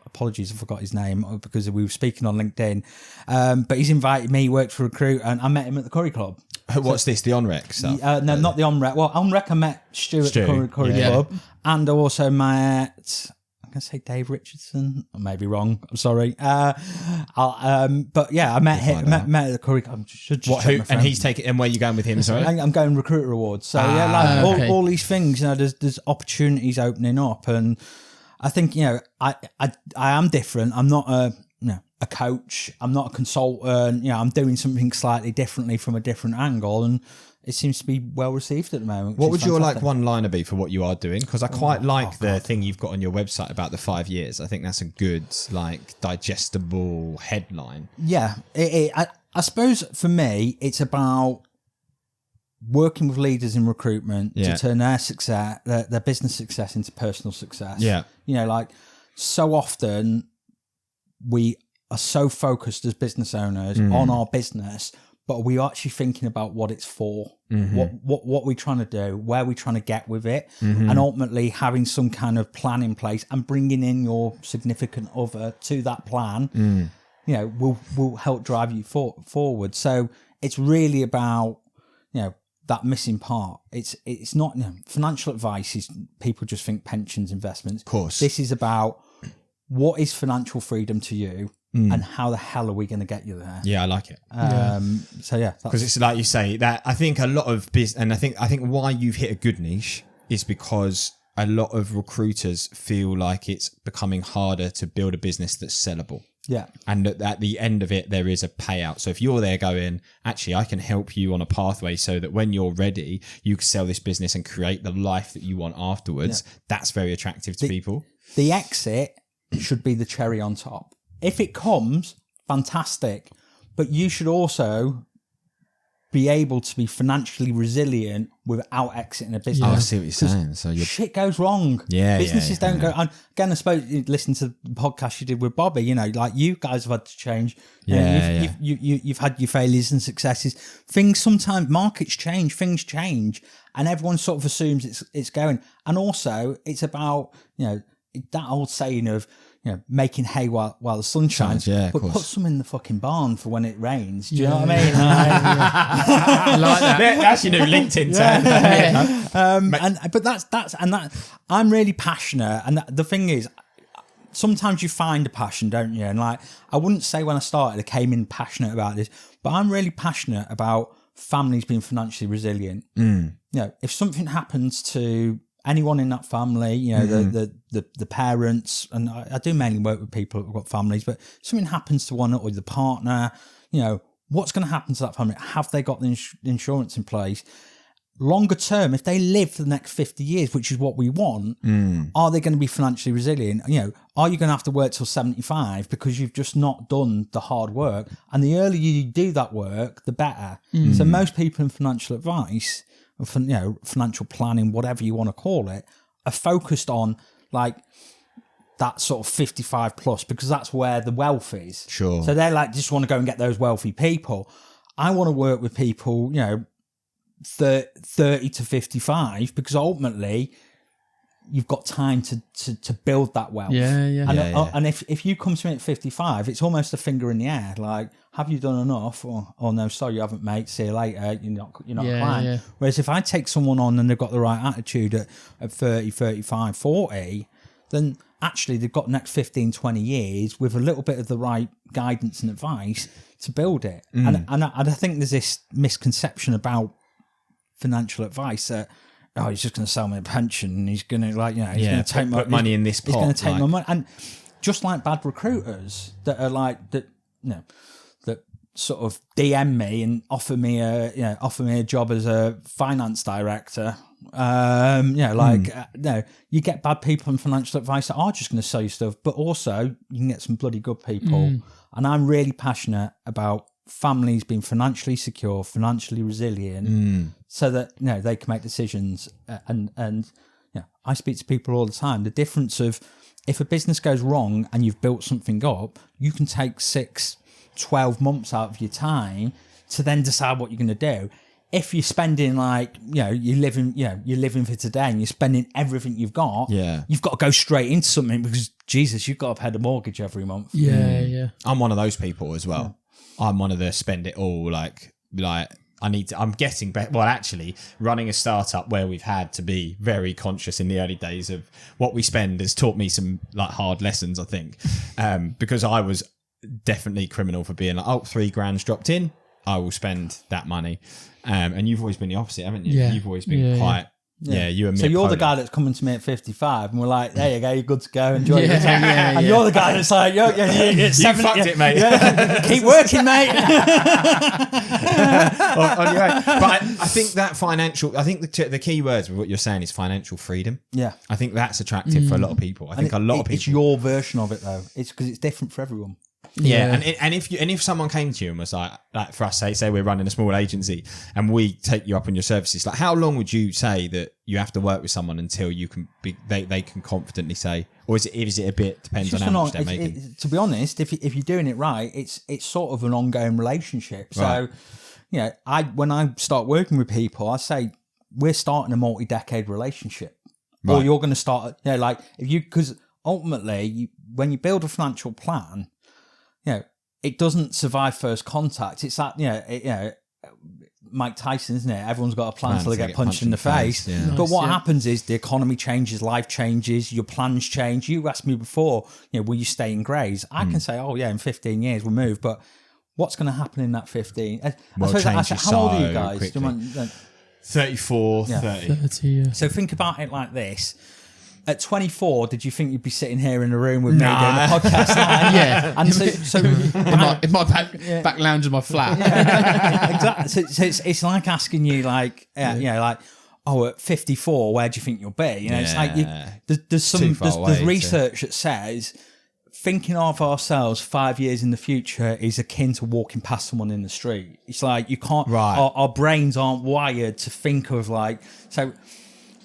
Apologies, I forgot his name because we were speaking on LinkedIn. But he's invited me. He worked for Recruit, and I met him at the curry club. What's this? The OnRec stuff? No, not the OMREC. Well, OMREC I met Stu at the curry yeah. club, and I also met, I'm going to say Dave Richardson. I may be wrong. I'm sorry. But yeah, I met him. Met at the curry club. And he's taking. And where are you going with him? Sorry. I'm going Recruiter Awards. So all these things. There's opportunities opening up, and I think I am different. I'm not a coach. I'm not a consultant. I'm doing something slightly differently from a different angle, and it seems to be well received at the moment. What would your one-liner be for what you are doing? Because I quite like the thing you've got on your website about the 5 years. I think that's a good, digestible headline. Yeah, I suppose for me, it's about working with leaders in recruitment to turn their success, their business success, into personal success. Yeah, so often we are so focused as business owners on our business, but are we actually thinking about what it's for, what we're trying to do, where we're trying to get with it, and ultimately having some kind of plan in place and bringing in your significant other to that plan will help drive you forward. So it's really about, that missing part. It's not, financial advice is, people just think pensions, investments. Of course. This is about what is financial freedom to you and how the hell are we going to get you there? Yeah, I like it. So yeah, Because it's like you say that I think a lot of business, and I think why you've hit a good niche is because a lot of recruiters feel like it's becoming harder to build a business that's sellable. Yeah. And at the end of it, there is a payout. So if you're there going, actually, I can help you on a pathway so that when you're ready, you can sell this business and create the life that you want afterwards. Yeah. That's very attractive to people. The exit should be the cherry on top. If it comes, fantastic. But you should also be able to be financially resilient without exiting a business. Oh, I see what you're saying. So shit goes wrong. Yeah, businesses don't go. And again, I suppose you listen to the podcast you did with Bobby. Like you guys have had to change. You've had your failures and successes. Things sometimes, markets change, things change, and everyone sort of assumes it's going. And also, it's about that old saying of, making hay while the sun shines. Yeah, but put some in the fucking barn for when it rains. Do you know what I mean? I like that. That's your new LinkedIn tag. But that's I'm really passionate, and the thing is, sometimes you find a passion, don't you? And like, I wouldn't say when I started I came in passionate about this, but I'm really passionate about families being financially resilient. If something happens to anyone in that family, the parents, and I do mainly work with people who've got families, but something happens to one or the partner, what's going to happen to that family? Have they got the insurance in place? Longer term, if they live for the next 50 years, which is what we want, are they going to be financially resilient? Are you going to have to work till 75 because you've just not done the hard work? And the earlier you do that work, the better. So most people in financial advice, financial planning, whatever you want to call it, are focused on like that sort of 55 plus, because that's where the wealth is. Sure. So they're like, just want to go and get those wealthy people. I want to work with people, 30 to 55, because ultimately you've got time to build that wealth. And if you come to me at 55, it's almost a finger in the air. Like, have you done enough? Or no, sorry, you haven't, mate. See you later. You're not applying. Yeah. Whereas if I take someone on and they've got the right attitude at 30, 35, 40, then actually they've got the next 15, 20 years with a little bit of the right guidance and advice to build it. And I think there's this misconception about financial advice that, he's just going to sell me a pension and he's going to going to take my money in this pot. He's going to take my money. And just like bad recruiters that are like that, that sort of DM me and offer me a job as a finance director. You get bad people in financial advice that are just going to sell you stuff, but also you can get some bloody good people. And I'm really passionate about families being financially secure, financially resilient, so that they can make decisions. And I speak to people all the time. The difference of, if a business goes wrong and you've built something up, you can take 6-12 months out of your time to then decide what you're going to do. If you're spending you're living for today and you're spending everything you've got, you've got to go straight into something because Jesus, you've got to pay the mortgage every month. I'm one of those people as well. I'm one of the spend it all, I'm getting better. Well, actually, running a startup where we've had to be very conscious in the early days of what we spend has taught me some hard lessons, I think. Because I was definitely criminal for being $3,000 dropped in, I will spend that money. And you've always been the opposite, haven't you? You've always been quite... Yeah, you and me. So you're the guy that's coming to me at 55, and we're like, "There you go, you're good to go. Enjoy your time." And you're the guy that's like, "You fucked it, mate. Keep working, mate." on your own. But I think that the key words with what you're saying is financial freedom. Yeah, I think that's attractive for a lot of people. I think a lot of people. It's your version of it, though. It's because it's different for everyone. Yeah, and if someone came to you and was like for us, say we're running a small agency and we take you up on your services, how long would you say that you have to work with someone until you can they can confidently say, or is it a bit depends on how much they're making? To be honest, if you're doing it right, it's sort of an ongoing relationship. So, when I start working with people, I say we're starting a multi-decade relationship, or you're going to start, because ultimately when you build a financial plan. it doesn't survive first contact. It's that, Mike Tyson, isn't it? Everyone's got a plan until they get punched in the face. Yeah. But what happens is the economy changes, life changes, your plans change. You asked me before, will you stay in Grays? I can say, in 15 years we'll move. But what's going to happen in that 15? How old are you guys? Do you mind, 34, 30. 30, yeah. So think about it like this. At 24, did you think you'd be sitting here in a room with me doing a podcast? Yeah. And so in my back lounge in my flat. exactly. So it's like asking you, like, at 54, where do you think you'll be? It's like there's research that says thinking of ourselves 5 years in the future is akin to walking past someone in the street. It's like you can't. Right. Our brains aren't wired to think of so.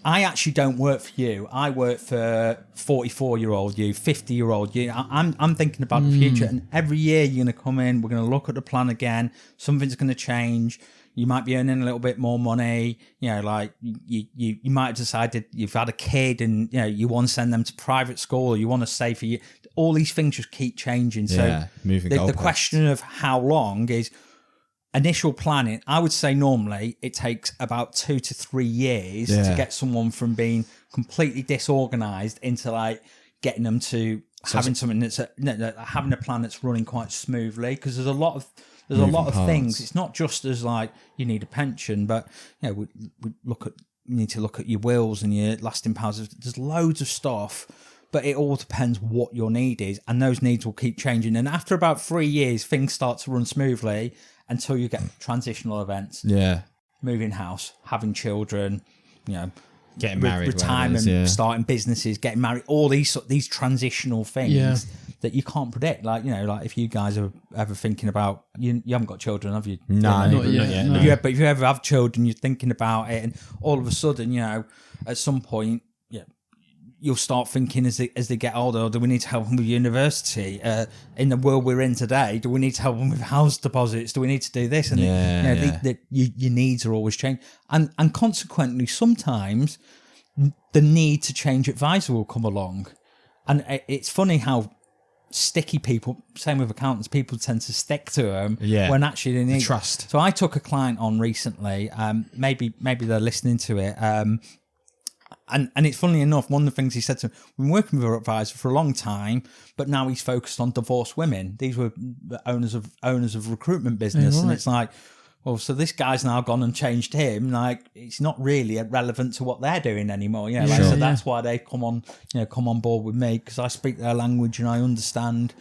I actually don't work for you. I work for 44-year-old you, 50-year-old you. I'm thinking about the future, and every year you're going to come in. We're going to look at the plan again. Something's going to change. You might be earning a little bit more money. You might have decided you've had a kid, and you want to send them to private school, or you want to save for you. All these things just keep changing. So the question of how long is. Initial planning, I would say normally it takes about 2 to 3 years to get someone from being completely disorganized into getting them to having something that's having a plan that's running quite smoothly. Because there's a lot of things. It's not just as you need a pension, but we need to look at your wills and your lasting powers. There's loads of stuff. But it all depends what your need is, and those needs will keep changing. And after about 3 years, things start to run smoothly until you get transitional events. Yeah, moving house, having children, getting married, retirement, starting businesses, getting married. All these transitional things that you can't predict. If you guys are ever thinking about, you haven't got children, have you? No, not yet. No. But if you ever have children, you're thinking about it, and all of a sudden, at some point. You'll start thinking as they get older, do we need to help them with university? In the world we're in today, do we need to help them with house deposits? Do we need to do this? And your needs are always changing. And consequently, sometimes the need to change advisor will come along. And it's funny how sticky people, same with accountants, people tend to stick to them when actually they need trust. So I took a client on recently, maybe they're listening to it, And it's funny enough, one of the things he said to me, we've been working with our advisor for a long time, but now he's focused on divorced women. These were the owners of recruitment business. Yeah, right. And it's like, well, so this guy's now gone and changed him. It's not really relevant to what they're doing anymore. So that's why they come on board with me, because I speak their language and I understand,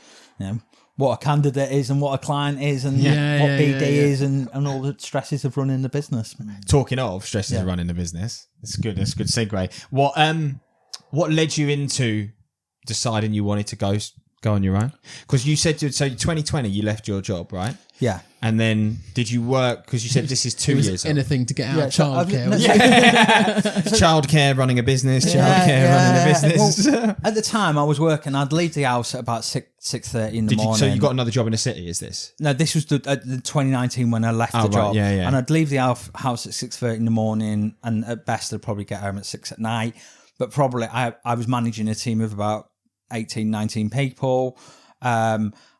what a candidate is and what a client is and what BD is and all the stresses of running the business. Talking of stresses of running the business, it's good. That's a good segue. What led you into deciding you wanted to go on your own? Because you said, so 2020 you left your job, right? Yeah. And then did you work, because you said this is 2 years old. Anything to get out of childcare. Childcare, running a business, running a business. Well, at the time I was working, I'd leave the house at about 6:30 in the morning. So you got another job in the city, is this? No, this was the 2019 when I left the job. Right, yeah. And I'd leave the house at 6:30 in the morning, and at best I'd probably get home at 6 at night. But probably I was managing a team of about 18, 19 people.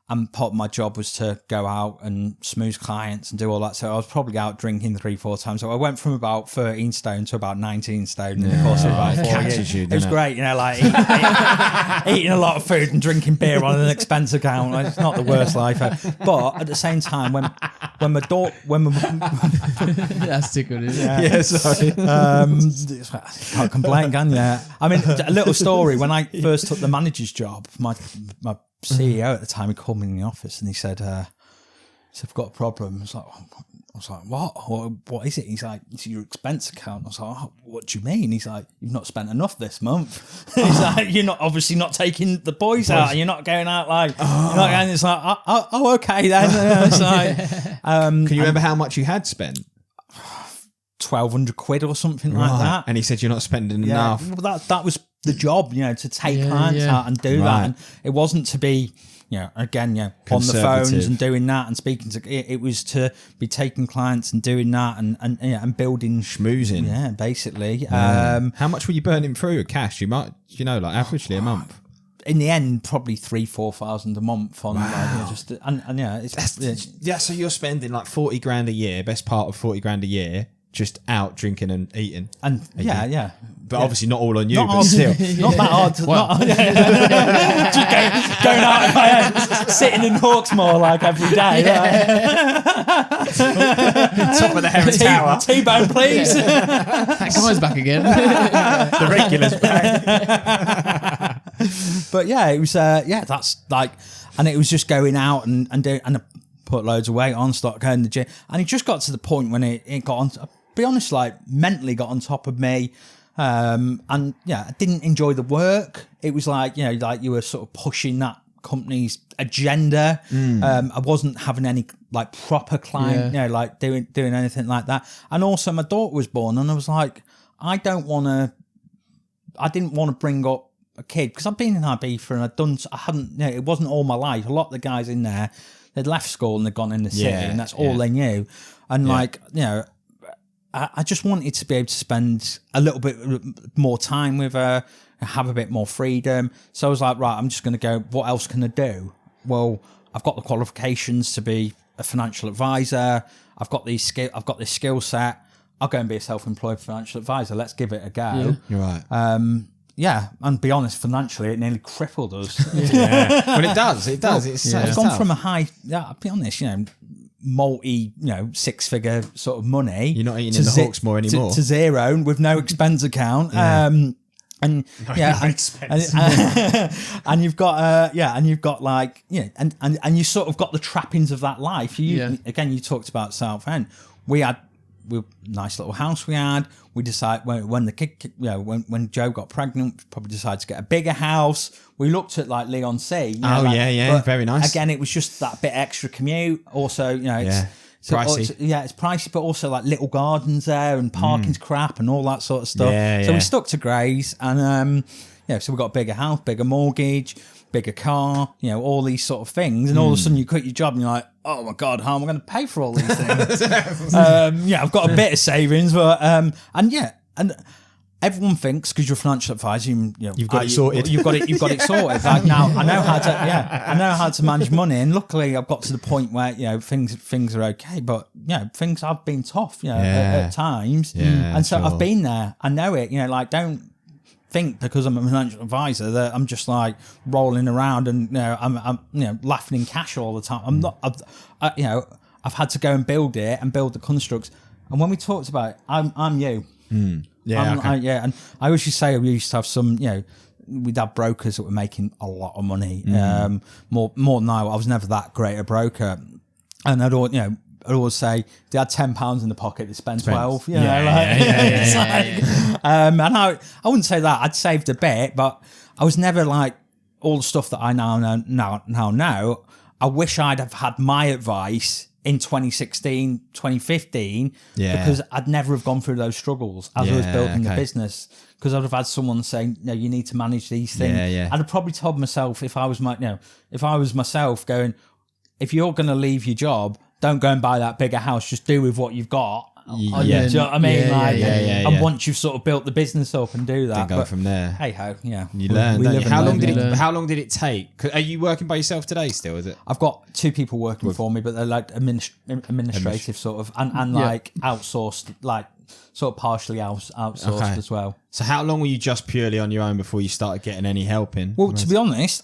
And part of my job was to go out and smooth clients and do all that. So I was probably out drinking 3-4 times. So I went from about 13 stone to about 19 stone in the course of about 4 years. It was great, eating a lot of food and drinking beer on an expense account. It's not the worst life ever. But at the same time, when my that's too good, isn't it? Yeah, sorry. Can't complain, can you? I mean, a little story. When I first took the manager's job, my CEO at the time, he called me in the office and he said, I've got a problem. I was like, what is it? He's like, it's your expense account. I was like, what do you mean? He's like, you've not spent enough this month. He's like, you're not obviously not taking the boys out. You're not going out you're not going. It's like, okay then. It's like, can you remember how much you had spent? 1,200 quid or something like that. And he said you're not spending enough. Well, that was the job, to take clients out and do that. And it wasn't to be, on the phones and doing that and speaking to. It was to be taking clients and doing that and building schmoozing. Yeah, basically. How much were you burning through cash? You might, averagely a month. in the end, probably 3,000-4,000 a month on just and yeah, Yeah, so you're spending like 40 grand a year, best part of 40 grand a year, just out drinking and eating. And yeah. But obviously not all on you, Not but hard, still. not that hard. Just going out of my head, sitting in Hawksmoor like every day. Top of the Heron Tower. T-bone, please. That guy's back again. The regulars back. But yeah, it was that's like, and it was just going out and doing, and I put loads of weight on, start going to the gym, and it just got to the point when it got on. To be honest, like mentally got on top of me. And yeah, I didn't enjoy the work. It was like, like you were sort of pushing that company's agenda. I wasn't having any like proper client, like doing anything like that. And also my daughter was born, and I was like, I didn't want to bring up a kid, because I've been in Ibiza and I hadn't, it wasn't all my life. A lot of the guys in there, they'd left school and they'd gone in the city, and that's all they knew. And like, I just wanted to be able to spend a little bit more time with her, have a bit more freedom. So I was like, right, I'm just going to go, what else can I do? Well, I've got the qualifications to be a financial advisor. I've got this skill set. I'll go and be a self-employed financial advisor. Let's give it a go. Yeah. You're right. Yeah, and be honest, financially, it nearly crippled us. Well, it does. It's gone from a high, I'll be honest, multi, six-figure sort of money. You're not eating in the Hawksmoor anymore. To zero with no expense account. And you've got like, and you sort of got the trappings of that life. Again, you talked about Southend. We nice little house we had. We decided when the kid, when Joe got pregnant, probably decided to get a bigger house. We looked at like Leon C. Very nice. Again, it was just that bit extra commute. Also, it's pricey. It's pricey, but also like little gardens there and parking's crap and all that sort of stuff. So we stuck to Grays, and so we got a bigger house, bigger mortgage, bigger car, all these sort of things. And all of a sudden you quit your job and you're like, oh my God, how am I going to pay for all these things? I've got a bit of savings, but and everyone thinks because you're a financial advisor, you've got it sorted. You've got it sorted. Like now, I know how to manage money, and luckily, I've got to the point where things are okay. But things have been tough, at times, and so I've been there. I know it. Don't think because I'm a financial advisor that I'm just like rolling around and I'm laughing in cash all the time. I'm not. I've had to go and build it and build the constructs. And when we talked about it, I'm you. And I always used to say we used to have some, we'd have brokers that were making a lot of money, more than I was never that great a broker, and I'd always say they had £10 in the pocket, they spent 12. And I wouldn't say that I'd saved a bit, but I was never like all the stuff that I now know. I wish I'd have had my advice in 2016, 2015, because I'd never have gone through those struggles as I was building the business, because I'd have had someone saying, no, you need to manage these things. I'd have probably told myself if I was myself going, if you're going to leave your job, don't go and buy that bigger house, just do with what you've got. Do you know what I mean? And once you've sort of built the business up and do that, then go from there. Hey ho, you learn. How long did it take? Are you working by yourself today still? Is it? I've got two people working for me, but they're like administrative sort of, and like outsourced, like sort of partially outsourced as well. So how long were you just purely on your own before you started getting any help in? Well, to be honest,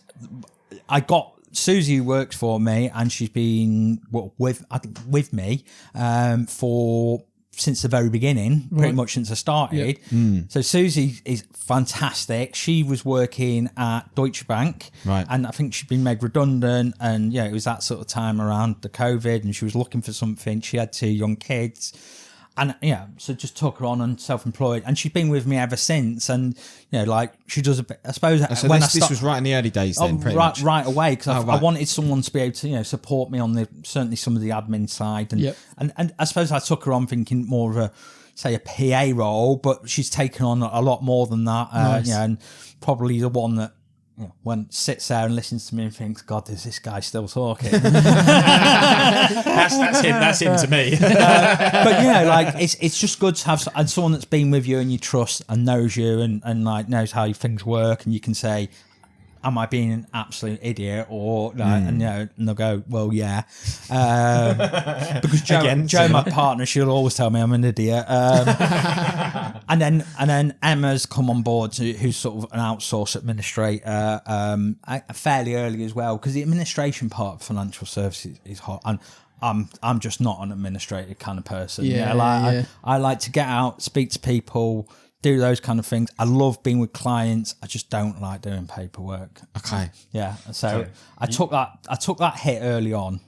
I got Susie, who works for me, and she's been with me for since the very beginning, pretty much since I started. So Susie is fantastic. She was working at Deutsche Bank, and I think she'd been made redundant, and it was that sort of time around the COVID, and she was looking for something. She had 2 young kids, and so just took her on and self-employed, and she's been with me ever since. And like she does a bit, I suppose. So this was right in the early days, then, right away, because I wanted someone to be able to support me on certainly some of the admin side, and I suppose I took her on thinking more of a PA role, but she's taken on a lot more than that. And probably the one that sits there and listens to me and thinks, God, is this guy still talking? that's him to me. But like it's just good to have someone that's been with you and you trust and knows you and like knows how things work, and you can say, am I being an absolute idiot or like, and they'll go, well, yeah, because Joe, my partner, she'll always tell me I'm an idiot. And then Emma's come on board, who's sort of an outsourced administrator, fairly early as well, because the administration part of financial services is hot, and I'm just not an administrative kind of person. I like to get out, speak to people, do those kind of things. I love being with clients. I just don't like doing paperwork. Okay. Yeah. So I took that hit early on,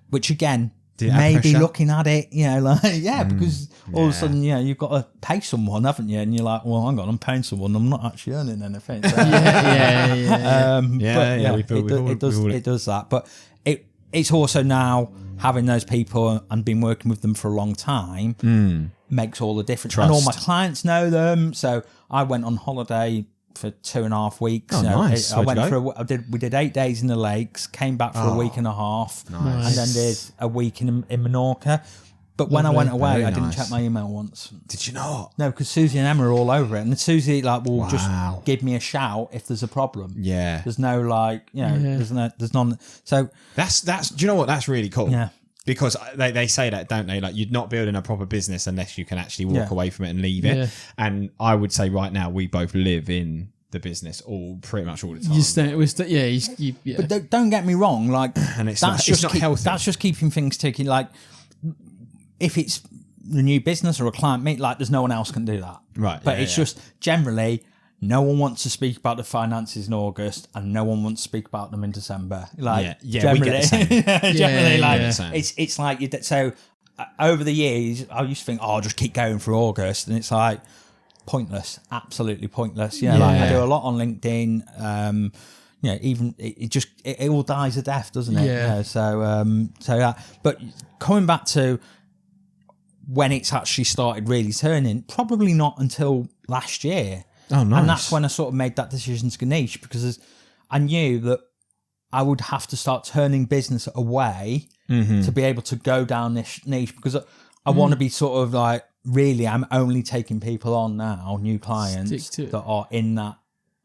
which again, maybe looking at it, because all of a sudden, you've got to pay someone, haven't you? And you're like, well, hang on, I'm paying someone. I'm not actually earning anything. So, it does that. But it's also now having those people and been working with them for a long time makes all the difference. Trust. And all my clients know them. So I went on holiday for 2.5 weeks. Oh, nice. We did 8 days in the lakes, came back for a week and a half, Nice. and then did a week in Menorca. But when I went away, I didn't check my email once. Did you not? No, because Susie and Emma are all over it, and Susie will just give me a shout if there's a problem. Yeah. There's no there's none. So That's. Do you know what? That's really cool. Yeah. Because they say that, don't they? Like, you're not building a proper business unless you can actually walk away from it and leave it. Yeah. And I would say right now we both live in the business pretty much all the time. But don't get me wrong, like, And it's that's not healthy. That's just keeping things ticking. Like, if it's the new business or a client meet, like, there's no one else can do that. Right. But it's just generally no one wants to speak about the finances in August, and no one wants to speak about them in December. Like, we get the same. It's like so. Over the years, I used to think, I'll just keep going through August, and it's like pointless, absolutely pointless. Like, I do a lot on LinkedIn. Even it all dies a death, doesn't it? Yeah. So but coming back to when it's actually started really turning, probably not until last year. Oh, nice. And that's when I sort of made that decision to go niche, because I knew that I would have to start turning business away to be able to go down this niche, because I want to be sort of like, really, I'm only taking people on now, new clients that are in that,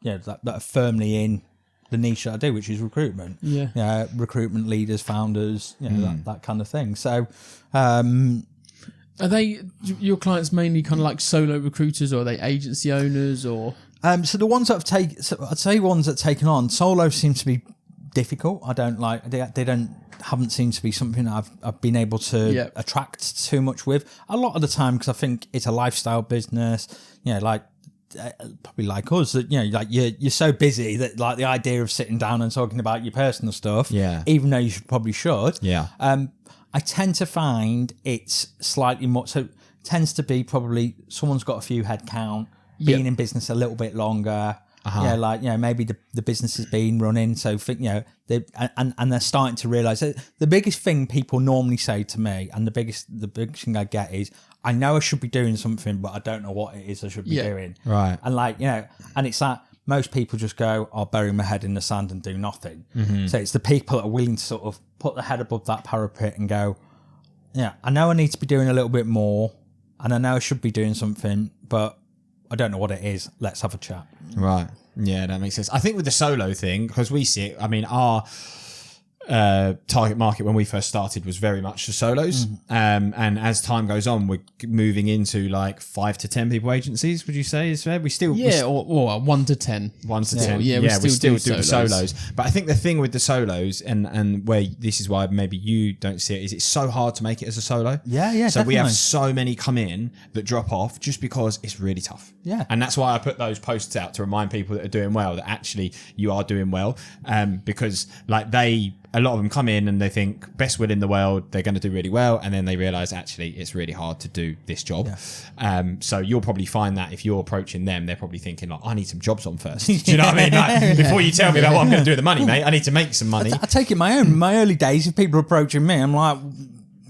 that are firmly in the niche that I do, which is recruitment. Yeah. Recruitment leaders, founders, that kind of thing. So, are they your clients mainly kind of like solo recruiters, or are they agency owners, or? So the ones that I'd say ones that taken on solo seem to be difficult. I don't like haven't seemed to be something that I've been able to attract too much with a lot of the time, because I think it's a lifestyle business. Like probably like us, that like you're so busy that like the idea of sitting down and talking about your personal stuff, even though you probably should. I tend to find it's slightly more, so it tends to be probably someone's got a few head count, being in business a little bit longer. Maybe the business has been running, so think and they're starting to realise that the biggest thing people normally say to me, and the biggest thing I get is, I know I should be doing something, but I don't know what it is I should be doing. Right. And and it's that most people just go, I'll bury my head in the sand and do nothing. So it's the people that are willing to sort of put their head above that parapet and go, I know I need to be doing a little bit more, and I know I should be doing something, but I don't know what it is. Let's have a chat. Right. Yeah, that makes sense. I think with the solo thing, because we see it, I mean, our target market when we first started was very much the solos. And as time goes on, we're moving into like 5 to 10 people agencies, would you say? Is fair? We still... or 1 to 10. 1 to 10. Yeah, we still do the solos. But I think the thing with the solos, and where this is why maybe you don't see it, is it's so hard to make it as a solo. Yeah, So definitely. we have so many come in that drop off just because it's really tough. Yeah. And that's why I put those posts out to remind people that are doing well that actually you are doing well. Because like a lot of them come in and they think best will in the world, they're going to do really well, and then they realize actually it's really hard to do this job. So you'll probably find that if you're approaching them, they're probably thinking like, I need some jobs on first. Do you know what I mean? Like, before you tell me about what I'm going to do with the money, mate, I need to make some money. I take it my early days, if people are approaching me, I'm like,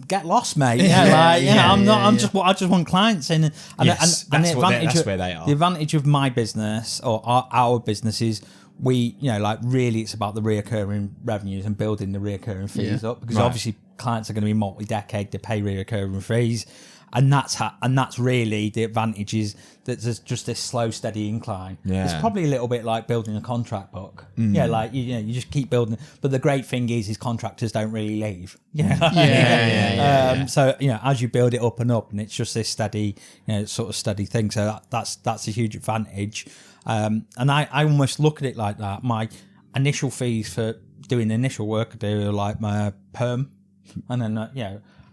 get lost, mate. I just want clients in, and that's where they are. The advantage of my business, or our business, is we, really it's about the reoccurring revenues and building the reoccurring fees up, because obviously clients are going to be multi-decade, they pay reoccurring fees. and that's really the advantage is that there's just this slow, steady incline. Yeah. It's probably a little bit like building a contract book. Yeah, like you just keep building. But the great thing is contractors don't really leave. So as you build it up, and it's just this steady, sort of steady thing. So that's a huge advantage. And I almost look at it like that. My initial fees for doing the initial work I do are like my perm, and then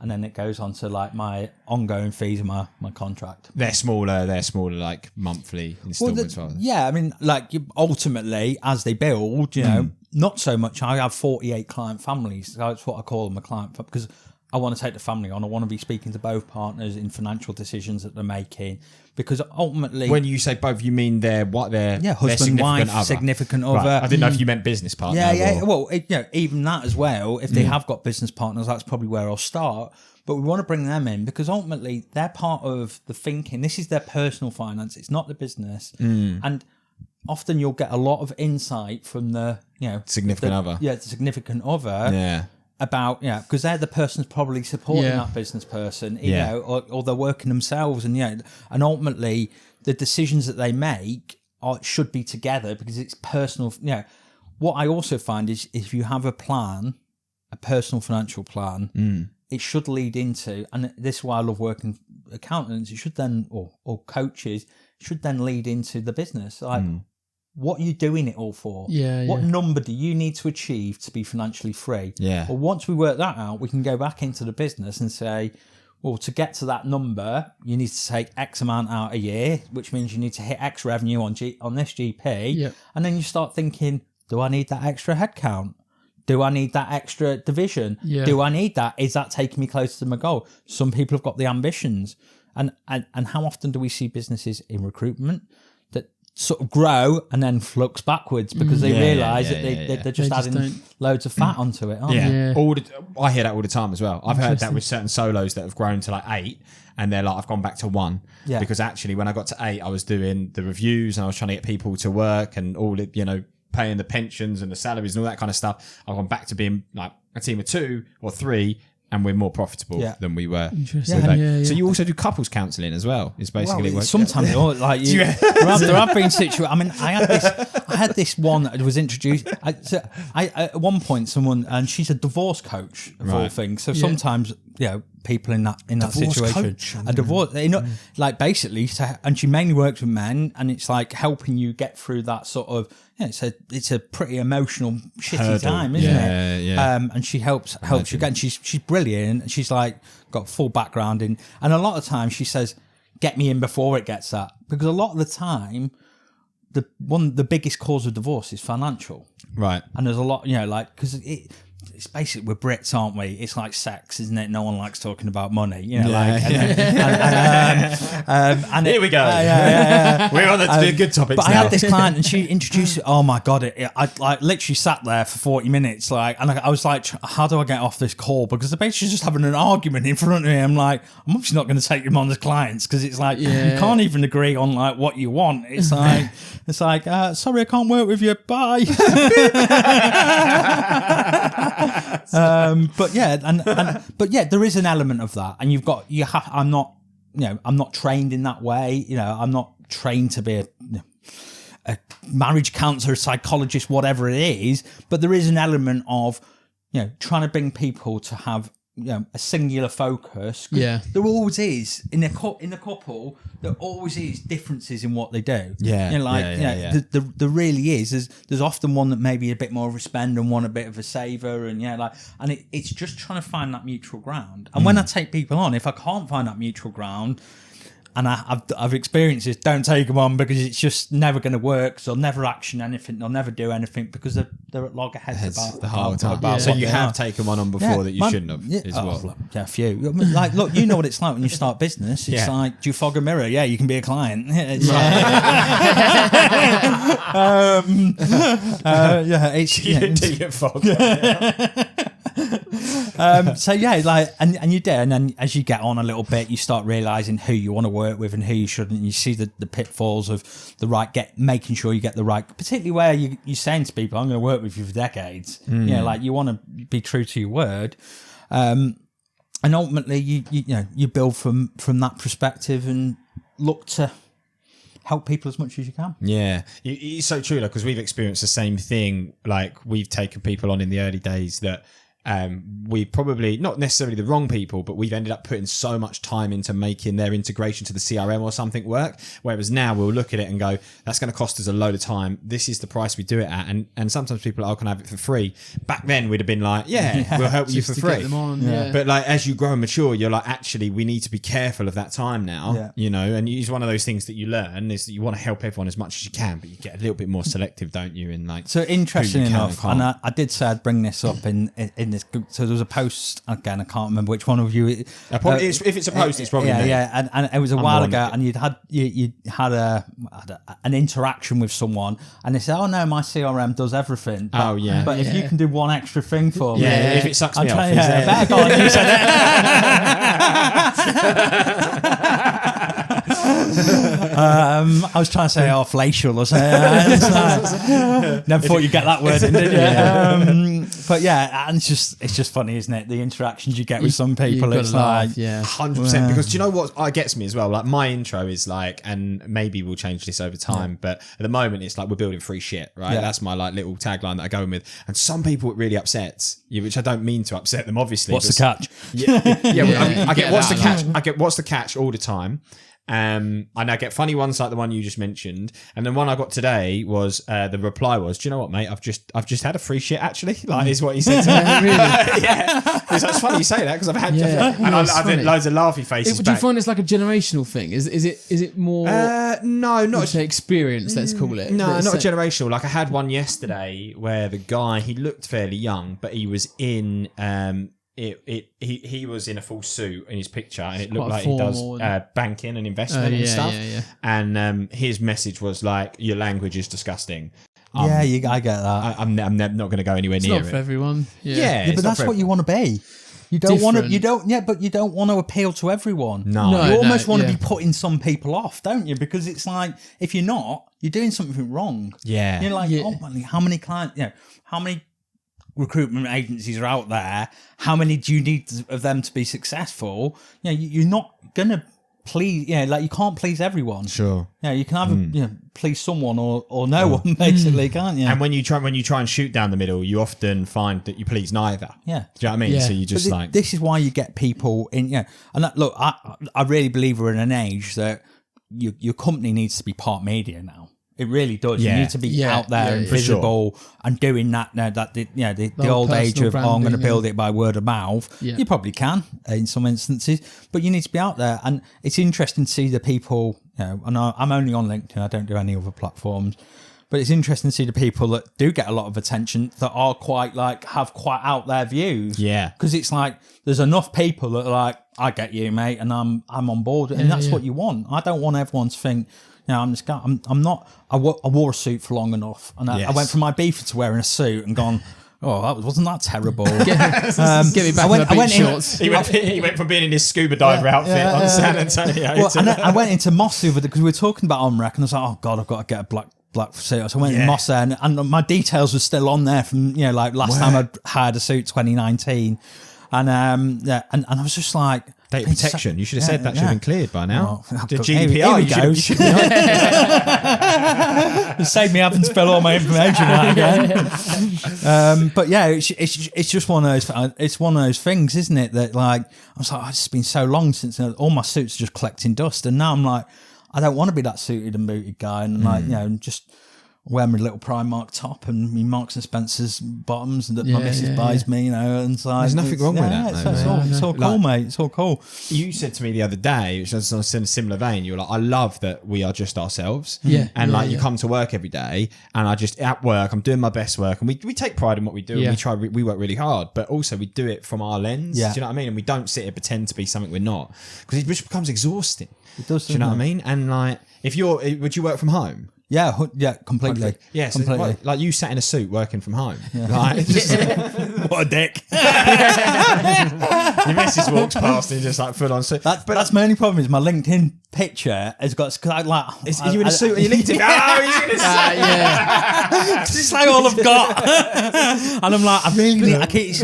and then it goes on to like my ongoing fees and my contract. They're smaller, like monthly installments. I mean, like ultimately as they build, not so much. I have 48 client families. That's what I call them, a client, because I want to take the family on. I want to be speaking to both partners in financial decisions that they're making, because ultimately, when you say both, you mean their husband, wife, significant other. Right. I didn't know if you meant business partner. Well, even that as well. If they have got business partners, that's probably where I'll start. But we want to bring them in because ultimately they're part of the thinking. This is their personal finance. It's not the business. And often you'll get a lot of insight from the significant other. Yeah, the significant other. Yeah. About because they're the person who's probably supporting that business person, or they're working themselves, and ultimately the decisions that they make should be together because it's personal. What I also find is if you have a plan, a personal financial plan, it should lead into, and this is why I love working with accountants. It should then, or coaches, should then lead into the business. Like, what are you doing it all for? What number do you need to achieve to be financially free? Well, once we work that out, we can go back into the business and say, well, to get to that number, you need to take X amount out a year, which means you need to hit X revenue on this GP. And then you start thinking, do I need that extra headcount? Do I need that extra division? Do I need that? Is that taking me closer to my goal? Some people have got the ambitions. And how often do we see businesses in recruitment that sort of grow and then flux backwards because they realise that they're just adding loads of fat onto it, aren't they? I hear that all the time as well. I've heard that with certain solos that have grown to like 8 and they're like, I've gone back to 1 because actually when I got to 8 I was doing the reviews and I was trying to get people to work and all it, paying the pensions and the salaries and all that kind of stuff. I've gone back to being like a team of 2 or 3 and we're more profitable than we were. Interesting. So you also do couples counselling as well. It's basically sometimes there have been situations. I mean, I had this one that was introduced. At one point, someone, and she's a divorce coach of all things. So sometimes people in that situation, a divorce, like basically, and she mainly works with men, and it's like helping you get through that sort of. It's a pretty emotional, shitty time, isn't it? And she helps you get. And she's brilliant. She's like got full background in, and a lot of times she says, "Get me in before it gets that," because a lot of the time, the biggest cause of divorce is financial, right? And there's a lot, because it's basically we're Brits, aren't we? It's like sex, isn't it? No one likes talking about money, And here we go. We're on the good topics. But now. I had this client, and she introduced it. Oh my god! I like literally sat there for 40 minutes, and I was like, how do I get off this call? Because they're basically just having an argument in front of me. I'm like, I'm obviously not going to take them on as clients because it's like you can't even agree on like what you want. It's like sorry, I can't work with you. Bye. But there is an element of that, and I'm not trained in that way. I'm not trained to be a marriage counselor, psychologist, whatever it is. But there is an element of trying to bring people to have a singular focus. There always is in a couple. There always is differences in what they do. There really is. There's often one that maybe a bit more of a spend and one a bit of a saver, and it's just trying to find that mutual ground. And when I take people on, if I can't find that mutual ground, and I've experienced this, don't take them on because it's just never going to work. So they'll never action anything. They'll never do anything because they're at loggerheads about the whole time. So you have taken one on before that you shouldn't have. A few. Like, look, you know what it's like when you start business. It's like, do you fog a mirror? Yeah, you can be a client. It's do you fog? And you do, and then as you get on a little bit, you start realizing who you want to work with and who you shouldn't. You see the pitfalls of making sure you get the right, particularly where you're saying to people, I'm going to work with you for decades. You want to be true to your word. And ultimately, you build from that perspective and look to help people as much as you can. Yeah, it's so true, because we've experienced the same thing. Like, we've taken people on in the early days that we probably, not necessarily the wrong people, but we've ended up putting so much time into making their integration to the CRM or something work. Whereas now we'll look at it and go, that's going to cost us a load of time. This is the price we do it at. And sometimes people are, I can have it for free. Back then we'd have been like, we'll help you for free. But like, as you grow and mature, you're like, actually, we need to be careful of that time now, you know, and it's one of those things that you learn is that you want to help everyone as much as you can, but you get a little bit more selective, don't you? In like, so interesting enough, and I did say I'd bring this up in this group. So there was a post, again, I can't remember which one of you. If it's a post, it's probably me. Yeah, and it was a while ago, and you had an interaction with someone, and they said, "Oh no, my CRM does everything." But, but if you can do one extra thing for me, if it sucks me off, better go on, you said it. I was trying to say facial or something. Never thought you'd get that word in, did you? But yeah, and it's just funny, isn't it? The interactions you get with some people, it's like 100%. Because do you know what gets me as well? Like, my intro is like, and maybe we'll change this over time, but at the moment it's like, we're building free shit, right? That's my like little tagline that I go in with. And some people it really upsets, which I don't mean to upset them, obviously. What's the catch? I get what's the catch. I get what's the catch all the time. And I get funny ones like the one you just mentioned, and then one I got today was the reply was, "Do you know what, mate? I've just had a free shit actually." Like, is what he said to me. Yeah, it's funny you say that, because I've had, and I've had loads of laughy faces. Do you find it's like a generational thing? Is it more? No, not experience. Let's call it. No, not generational. Like, I had one yesterday where the guy, he looked fairly young, but he was in he was in a full suit in his picture, and it looked like he does banking and investment and stuff. And his message was like, "Your language is disgusting." I get that. I'm not going to go anywhere near it. It's not for everyone. But that's what you want to be. You don't want to. But you don't want to appeal to everyone. No, you almost want to be putting some people off, don't you? Because it's like, if you're not, you're doing something wrong. Yeah, you're like, how many clients? How many recruitment agencies are out there? How many do you need of them to be successful? You're not gonna please. You can't please everyone. Sure. You can either please someone or no one, basically, can't you? And when you try and shoot down the middle, you often find that you please neither. Yeah. Do you know what I mean? Yeah. So you just this is why you get people in. And look, I really believe we're in an age that your company needs to be part media now. It really does. You need to be out there and visible and doing that now. That the old age of I'm going to build it by word of mouth. Yeah. You probably can in some instances, but you need to be out there. And it's interesting to see the people. And I'm only on LinkedIn. I don't do any other platforms, but it's interesting to see the people that do get a lot of attention that are quite have quite out there views. Yeah, because it's like there's enough people that are like, I get you, mate, and I'm on board, and that's what you want. I don't want everyone to think, I'm this guy. I'm not. I wore a suit for long enough, and I went from my beefer to wearing a suit and gone, oh, wasn't that terrible? Get me back in my beach shorts. He went from being in his scuba diver outfit on San Antonio. Well, and I went into Moss the other day because we were talking about OMREC, and I was like, oh God, I've got to get a black suit. So I went in Moss there, and my details were still on there from last time I'd hired a suit, 2019, and I was just like, data protection. You should have said that should have been cleared by now. The GDPR. Here we go. Save me having to fill all my information out again. But yeah, it's just one of those. It's one of those things, isn't it? That like I was like, it's been so long since all my suits are just collecting dust, and now I'm like, I don't want to be that suited and booted guy, and just wear my little Primark top and my Marks and Spencer's bottoms that my missus buys me, and so there's nothing wrong with that. It's all cool, mate. It's all cool. You said to me the other day, which was in a similar vein, you were like, I love that we are just ourselves. And you come to work every day, and I just at work, I'm doing my best work, and we take pride in what we do, and we work really hard, but also we do it from our lens. Do you know what I mean? And we don't sit here pretend to be something we're not, because it just becomes exhausting. It does. Do you know what I mean? And like, would you work from home? Yeah, completely. Yeah, so completely. Like you sat in a suit working from home. Yeah. Like, what a dick. Your missus walks past and just like full on suit. That's my only problem is my LinkedIn picture has got, because I like. Are you in a suit and you linked it? Oh, he's in a suit. Yeah. It's like all I've got. And I'm like, I really need. It's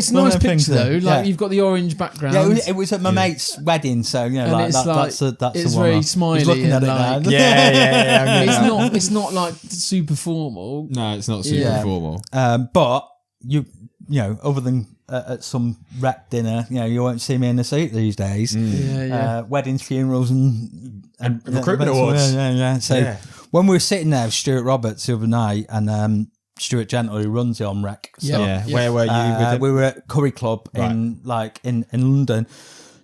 a nice picture though. Like you've got the orange background. Yeah, it was at my mate's wedding, so you know, And like, it's that's it's the one. very smiley. He's looking at and it like, now. Yeah. It's not like super formal. No, it's not super Yeah. formal. But you know, other than at some rec dinner, you know, you won't see me in a suit these days. Weddings, funerals, and recruitment awards. Yeah. So when we were sitting there with Stuart Roberts the other night, and Stuart Gentle, who runs the On Rec, Where were you with him? we were at Curry Club in London.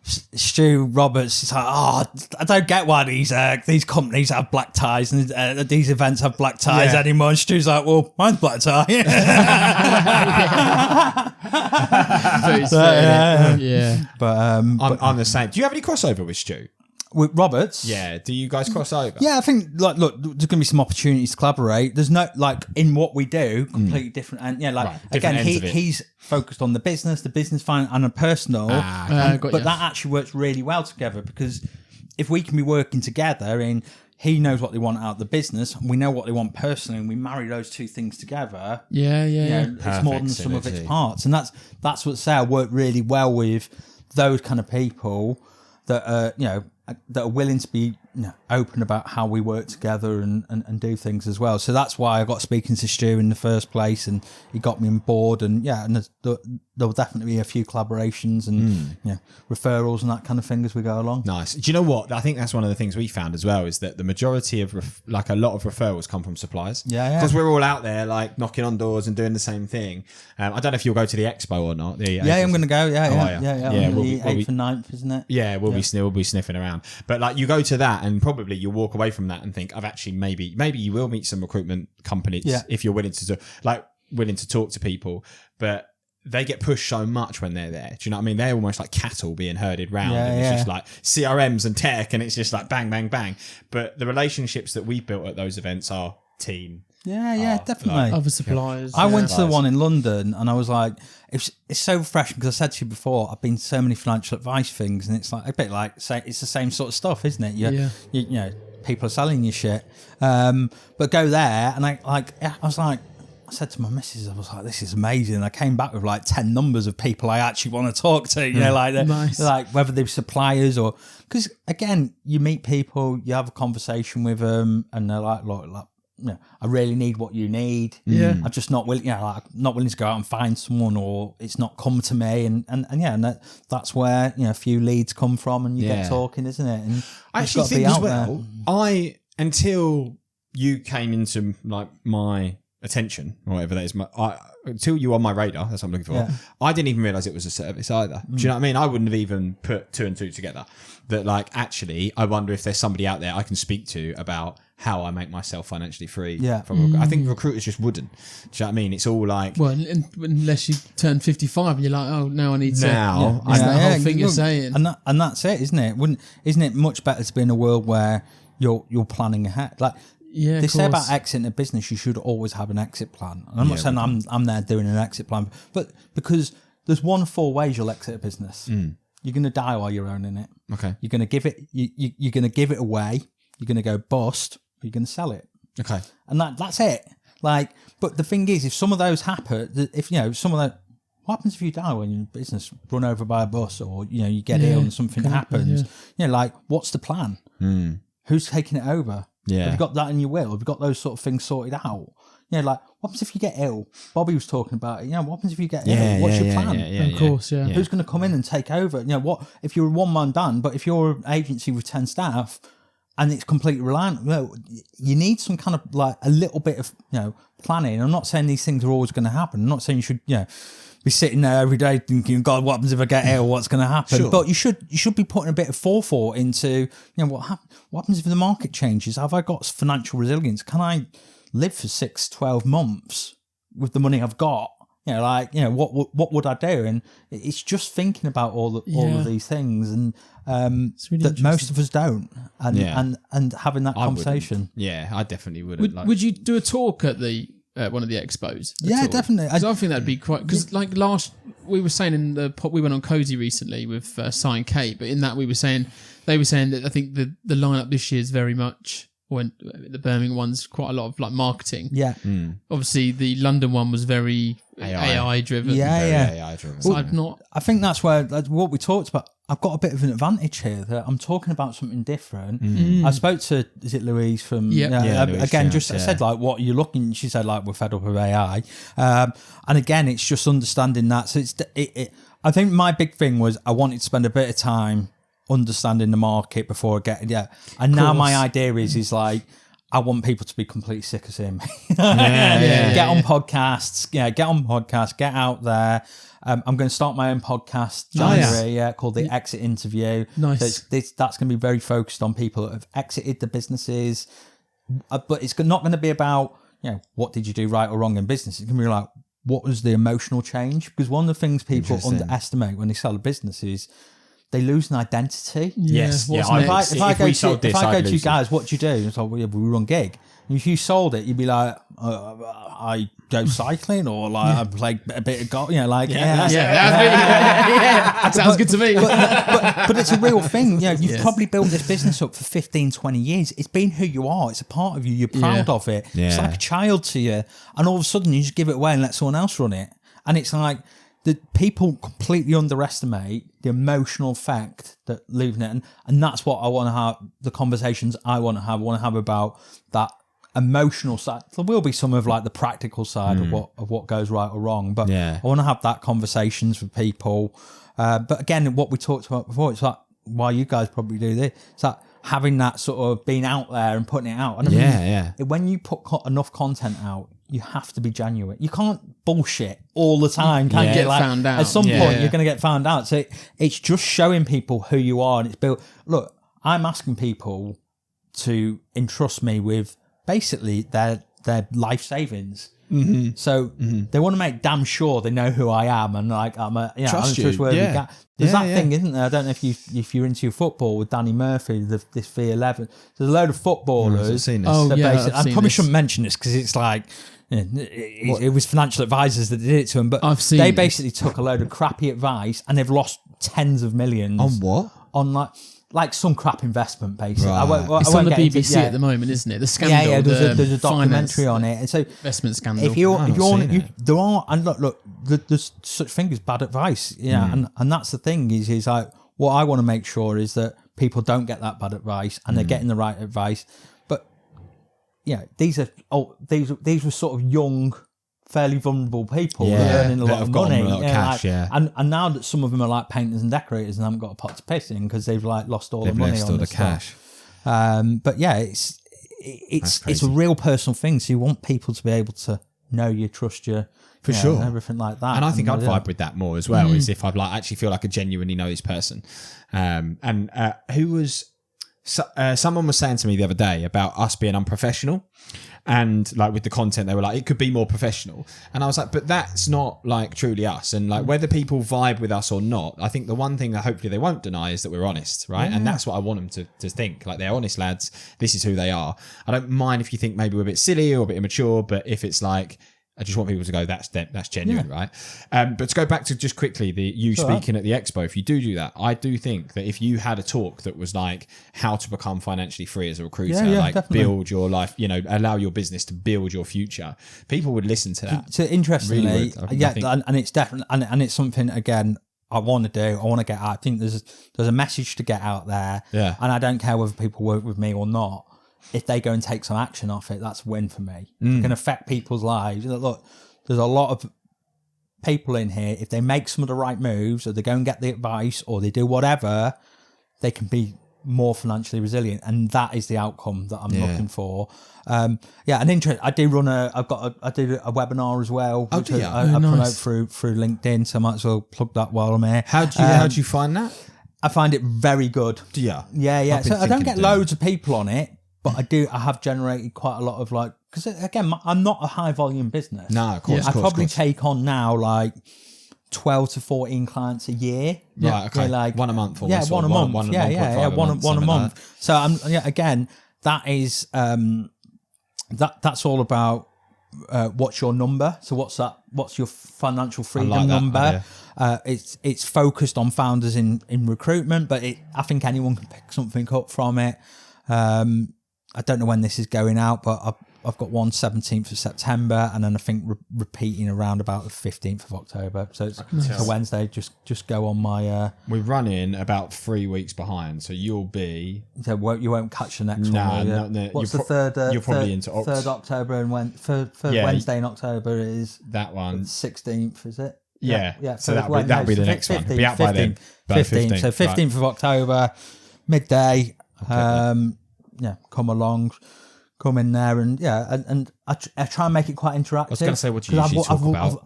Stu Roberts is like, I don't get why these companies have black ties and these events have black ties anymore. And Stu's like, well, mine's black tie. But I'm the same. Do you have any crossover with Stu? with Roberts, Yeah. Do you guys cross over? I think look, there's going to be some opportunities to collaborate. There's no in what we do, completely different, and different ends of it. he's focused on the business finance, and a personal, but that actually works really well together, because if we can be working together in. He knows what they want out of the business, and we know what they want personally, and we marry those two things together. It's more than the sum of its parts, and that's what I work really well with those kind of people that are that are willing to be open about how we work together and do things as well. So that's why I got speaking to Stu in the first place, and he got me on board. And there'll definitely be a few collaborations and referrals and that kind of thing as we go along. Nice. Do you know what? I think that's one of the things we found as well, is that the majority of a lot of referrals come from suppliers. Because we're all out there like knocking on doors and doing the same thing. I don't know if you'll go to the expo or not. I'm going to go. Yeah. We'll the be 8th and 9th, isn't it? Yeah, we'll be sniffing around. But like, you go to that and probably you'll walk away from that and think, I've actually maybe you will meet some recruitment companies if you're willing to talk to people, but they get pushed so much when they're there. Do you know what I mean? They're almost like cattle being herded round, and it's just like CRMs and tech, and it's just like bang, bang, bang. But the relationships that we built at those events are team. Yeah, definitely. Other suppliers. I went to the one in London, and I was like, it's so refreshing, because I said to you before, I've been to so many financial advice things, and it's like a bit like it's the same sort of stuff, isn't it? You know, people are selling you shit, but go there, and I said to my missus, I was like, this is amazing. And I came back with like 10 numbers of people I actually want to talk to, nice. Like whether they're suppliers or, because again, you meet people, you have a conversation with them, and they're like, look, I really need what you need. Yeah. I'm just not willing, not willing to go out and find someone, or it's not come to me. And that's where, a few leads come from, and you get talking, isn't it? And I actually think as well, until you came into like my attention, or whatever that is, until you were on my radar, that's what I'm looking for, I didn't even realise it was a service either. Do you know what I mean? I wouldn't have even put two and two together, that like, actually, I wonder if there's somebody out there I can speak to about how I make myself financially free. I think recruiters just wouldn't. Do you know what I mean? It's all like, well, unless you turn 55 and you're like, oh, now I need to. Now, that's the whole thing you're saying, and that's it, isn't it? Isn't it much better to be in a world where you're planning ahead? Like, they say about exiting a business, you should always have an exit plan. And I'm not saying I'm there doing an exit plan, but because there's 1 of 4 ways you'll exit a business. You're going to die while you're owning it. Okay. You're going to give it. You're going to give it away. You're going to go bust. Or you're going to sell it. Okay. And that's it. Like, but the thing is, if some of those happen, if some of that. What happens if you die when your business run over by a bus, or you get ill and something happens? Like, what's the plan? Who's taking it over? Yeah. Have you got that in your will? Have you got those sort of things sorted out? Like, what happens if you get ill? Bobby was talking about it. What happens if you get ill? What's your plan? Of course. Who's going to come in and take over? What if you're a one-man band, but if you're an agency with 10 staff and it's completely reliant, you need some kind of like a little bit of planning. I'm not saying these things are always going to happen. I'm not saying you should be sitting there every day thinking, God, what happens if I get ill? What's going to happen? Sure. But you should be putting a bit of forethought into what happens if the market changes? Have I got financial resilience? Can I live for 6-12 months with the money I've got? What would I do? And it's just thinking about all of these things, and that most of us don't, and having that conversation. I definitely wouldn't. Would you do a talk at the at one of the expos? Yeah, definitely. Because I think that'd be quite, because like we were saying in the we went on Cozy recently with Si and Kate, but in that they were saying that I think the lineup this year is very much, when the Birmingham one's quite a lot of like marketing. Yeah. Obviously the London one was very AI driven. Yeah. AI driven. So I've not. I think that's where what we talked about. I've got a bit of an advantage here that I'm talking about something different. I spoke to, is it Louise from, Louise, again, I said like, what are you looking? She said like, we're fed up with AI. And again, it's just understanding that. So I think my big thing was I wanted to spend a bit of time understanding the market before getting, And now my idea is like, I want people to be completely sick of seeing me. Get on podcasts, get out there. I'm going to start my own podcast January, called The Exit Interview. Nice. So that's going to be very focused on people that have exited the businesses, but it's not going to be about, what did you do right or wrong in business. It's going to be like, what was the emotional change? Because one of the things people underestimate when they sell a business is they lose an identity. Yes. What's Yeah. next? If I go to you guys, what do you do? It's like, well, we run Giig. And if you sold it, you'd be like, I go cycling, or like I play a bit of golf. Sounds good to me. But it's a real thing. You've probably built this business up for 15, 20 years. It's been who you are. It's a part of you. You're proud of it. Yeah. It's like a child to you. And all of a sudden, you just give it away and let someone else run it. And it's like, that people completely underestimate the emotional effect that leaving it, and that's what I want to have. The conversations I want to have about that emotional side. There will be some of like the practical side of what goes right or wrong, but I want to have that conversations with people. But again, what we talked about before, it's like why you guys probably do this. It's like having that sort of being out there and putting it out. And when you put enough content out, you have to be genuine. You can't bullshit all the time. Can't get found out. At some point, you're going to get found out. So it's just showing people who you are, and it's built. Look, I'm asking people to entrust me with basically their life savings. So they want to make damn sure they know who I am, and like I'm a trustworthy guy. There's that thing, isn't there? I don't know if you're into your football with Danny Murphy, this V11. There's a load of footballers. I probably shouldn't mention this because it's like. It was financial advisors that did it to them, but they basically took a load of crappy advice and they've lost tens of millions. On what? On like some crap investment, basically. Right. It's on the BBC at the moment, isn't it? The scandal. Yeah. There's a documentary on it, and so investment scandal. If there are, and look, there's such thing as bad advice, and that's the thing is like what I want to make sure is that people don't get that bad advice and they're getting the right advice. These were sort of young, fairly vulnerable people earning a lot of money, a lot of cash, and now that some of them are like painters and decorators and haven't got a pot to piss in because they've like lost all the money on the cash. But it's a real personal thing. So you want people to be able to know you, trust you, for sure, and everything like that. And I think I'd vibe with that more as well. Is if I'd like actually feel like I genuinely know this person. Who was. So, someone was saying to me the other day about us being unprofessional, and like with the content, they were like, it could be more professional. And I was like, but that's not like truly us. And like whether people vibe with us or not, I think the one thing that hopefully they won't deny is that we're honest, right? And that's what I want them to think. Like they're honest lads. This is who they are. I don't mind if you think maybe we're a bit silly or a bit immature, but if it's like, I just want people to go, that's genuine, right? But to go back to just quickly, you speaking at the expo, if you do that, I do think that if you had a talk that was like how to become financially free as a recruiter, definitely. Build your life, allow your business to build your future, people would listen to that. So interestingly, really and it's definitely, and it's something, again, I want to do. I want to get out. I think there's a message to get out there. Yeah. And I don't care whether people work with me or not. If they go and take some action off it, that's a win for me. It can affect people's lives. Look, there's a lot of people in here. If they make some of the right moves, or they go and get the advice, or they do whatever, they can be more financially resilient, and that is the outcome that I'm looking for. And interest. I do I do a webinar as well, which I promote through LinkedIn. So I might as well plug that while I'm here. How do you find that? I find it very good. Yeah. So I don't get loads of people on it. But I have generated quite a lot of because again, I'm not a high volume business. No, of course. I probably take on now like 12 to 14 clients a year. Yeah. Right, okay. Like one a month. One a month. One a month. So I'm again, that is that's all about what's your number? So what's that? What's your financial freedom like that number? It's focused on founders in recruitment, but I think anyone can pick something up from it. I don't know when this is going out, but I've got one 17th of September, and then I think repeating around about the 15th of October. So it's a Wednesday. Just go on my. We're running about 3 weeks behind, so you'll be. So you won't catch the next one. No. What's the third? You're probably into third October, and third Wednesday in October is that one. 16th, is it? Yeah. So that'll be the next one. Be out by then. 15th. So 15th of October, midday. Come along. Come in there and I try and make it quite interactive. I was going to say, what do you usually talk about?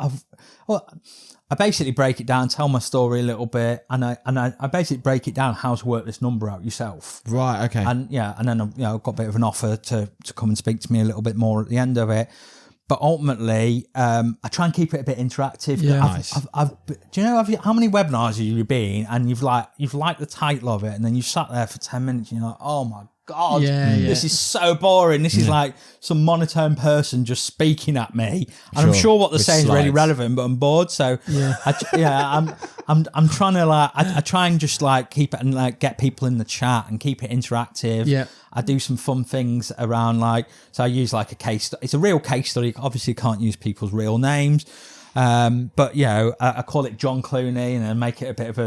I basically break it down, tell my story a little bit, and I basically break it down how to work this number out yourself. Right. Okay. And then I've got a bit of an offer to come and speak to me a little bit more at the end of it. But ultimately, I try and keep it a bit interactive. Yeah. Nice. Do you know how many webinars have you been and you've liked the title of it, and then you sat there for 10 minutes and you're like, oh my God, this is so boring. This is like some monotone person just speaking at me, and I'm sure what they're saying is really relevant, but I'm bored. So I'm trying to I try and just keep it and get people in the chat and keep it interactive. Yeah. I do some fun things around so I use a case. It's a real case study. Obviously, can't use people's real names, but I call it John Clooney and then make it a bit of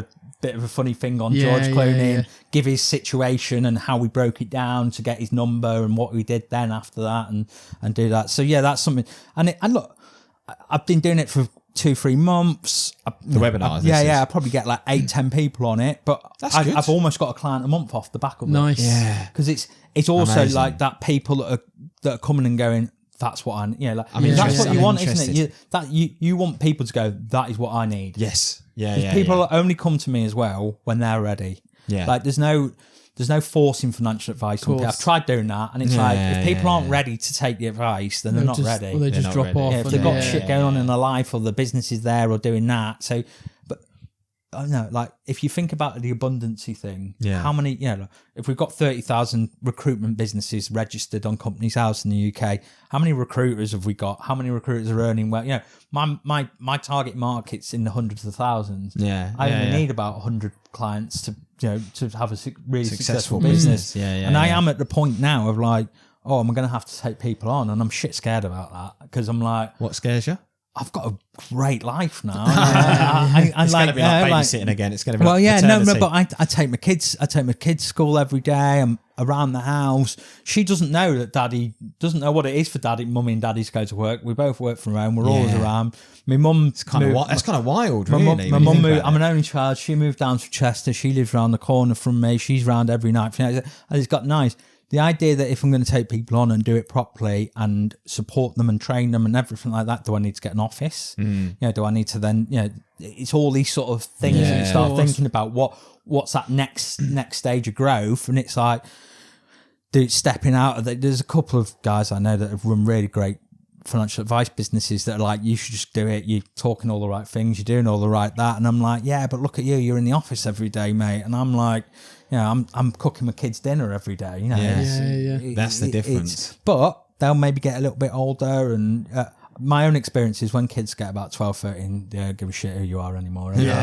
a funny thing on George Clooney and give his situation and how we broke it down to get his number and what we did then after that and do that. So that's something. And look, I've been doing it for 2-3 months. The webinars. I probably get 8-10 people on it, but I've almost got a client a month off the back of it. Nice. Yeah. Because it's also amazing. that people that are coming and going, that's what that's interested. what you I'm want, interested. isn't it? You want people to go, that is what I need. Yes. Yeah. People only come to me as well when they're ready. Yeah. There's no forcing financial advice on people. I've tried doing that, and it's if people aren't ready to take the advice, then they're not ready. Or they just drop ready. off. If they've got shit going on in their life, or the business is there, or doing that. So, but I don't know, if you think about the abundancy thing, how many, if we've got 30,000 recruitment businesses registered on Companies House in the UK, how many recruiters have we got? How many recruiters are earning well? My target market's in the hundreds of thousands. I only need about 100 clients to have a really successful business. I am at the point now of I'm going to have to take people on, and I'm shit scared about that because I'm like, what scares you? I've got a great life now. It's going to be like babysitting again. It's going to be paternity. But I take my kids. I take my kids to school every day. I'm around the house. She doesn't know that Daddy doesn't know what it is for Mummy and Daddy to go to work. We both work from home. We're always around. My mum. It's kind of wild. My really, mum moved. I'm an only child. She moved down to Chester. She lives around the corner from me. She's round every night. And it's got nice. The idea that if I'm going to take people on and do it properly and support them and train them and everything like that, do I need to get an office? Do I need to then, it's all these sort of things that you start thinking about what's that next stage of growth. And it's stepping out of it. There's a couple of guys I know that have run really great financial advice businesses that are you should just do it. You're talking all the right things. You're doing all the right that. And I'm but look at you. You're in the office every day, mate. And I'm I'm cooking my kids dinner every day. That's the difference. But they'll maybe get a little bit older, and my own experience is when kids get about 12, 13, they don't give a shit who you are anymore. They all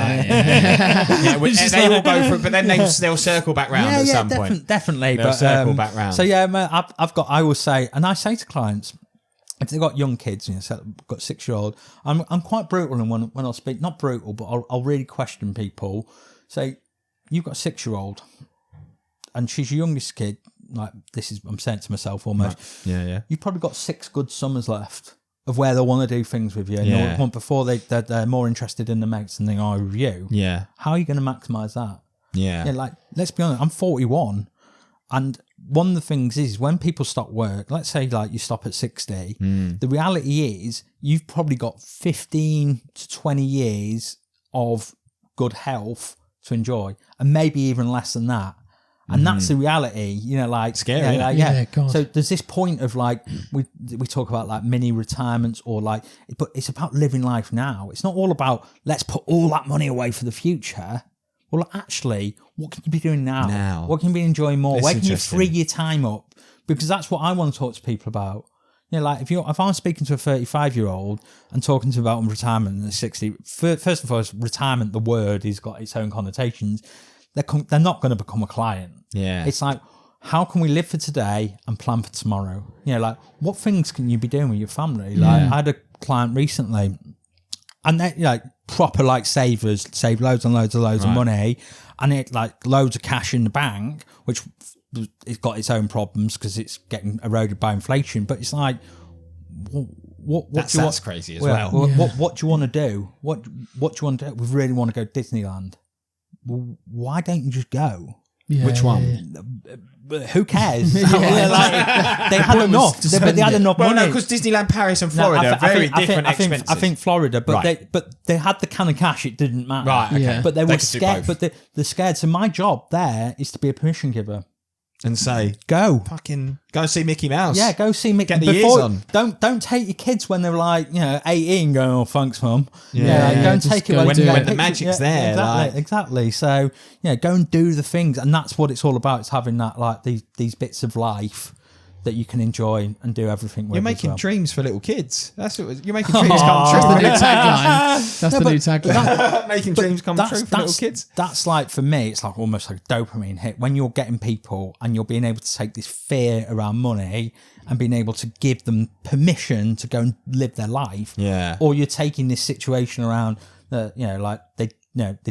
go for it, but then they'll circle back round at some point. Definitely. They'll circle back round. So I always say, and I say to clients, if they've got young kids, so I've got a 6-year-old, I'm quite brutal, and when I'll speak, not brutal, but I'll really question people. Say, you've got a 6-year-old, and she's your youngest kid. I'm saying it to myself almost. Right. Yeah. You've probably got 6 good summers left of where they want to do things with you. And before they're more interested in the mates than they are with you. Yeah. How are you going to maximise that? Yeah. Let's be honest, I'm 41. And one of the things is when people stop work, let's say you stop at 60, the reality is you've probably got 15 to 20 years of good health to enjoy, and maybe even less than that. And that's the reality, scary. God. So there's this point of we talk about mini retirements but it's about living life now. It's not all about let's put all that money away for the future. Well, actually, what can you be doing now? What can you be enjoying more? Where can you free your time up? Because that's what I want to talk to people about. You know, like if I'm speaking to a 35-year-old and talking to them about retirement in the 60, first of all, retirement, the word has got its own connotations. They're not going to become a client. Yeah. It's like, how can we live for today and plan for tomorrow? You know, like what things can you be doing with your family? Like I had a client recently, and they like proper like savers, save loads and loads and loads of money, and it like loads of cash in the bank, which it's got its own problems because it's getting eroded by inflation. But it's like, what That's crazy as well. well. What do you want to do? What do you want to do? We really want to go to Disneyland. Well, why don't you just go? Yeah, Which one? Who cares? Like, they had enough. They had enough Well, money. no, because Disneyland Paris and Florida are very different expenses. I think Florida, but Right. they had the can of cash. It didn't matter. Right, okay. Yeah. But they They were could do scared. both. But they're scared. So my job there is to be a permission giver. And say, Go. fucking go and see Mickey Mouse. Yeah, go see Mickey. Get the ears on. Don't take your kids when they're like 18, going, oh thanks mum. Yeah. Like, go and Just take it go when do it. The magic's there, Exactly. So go and do the things, and that's what it's all about. It's having that like these bits of life that you can enjoy and do everything with. You're as making well. dreams for little kids. That's what you're making dreams come That's the true. new tagline. That's the new tagline. Making dreams come true for little kids. That's like, for me, it's like almost like a dopamine hit when you're getting people and you're being able to take this fear around money and being able to give them permission to go and live their life. Yeah. Or you're taking this situation around that, like they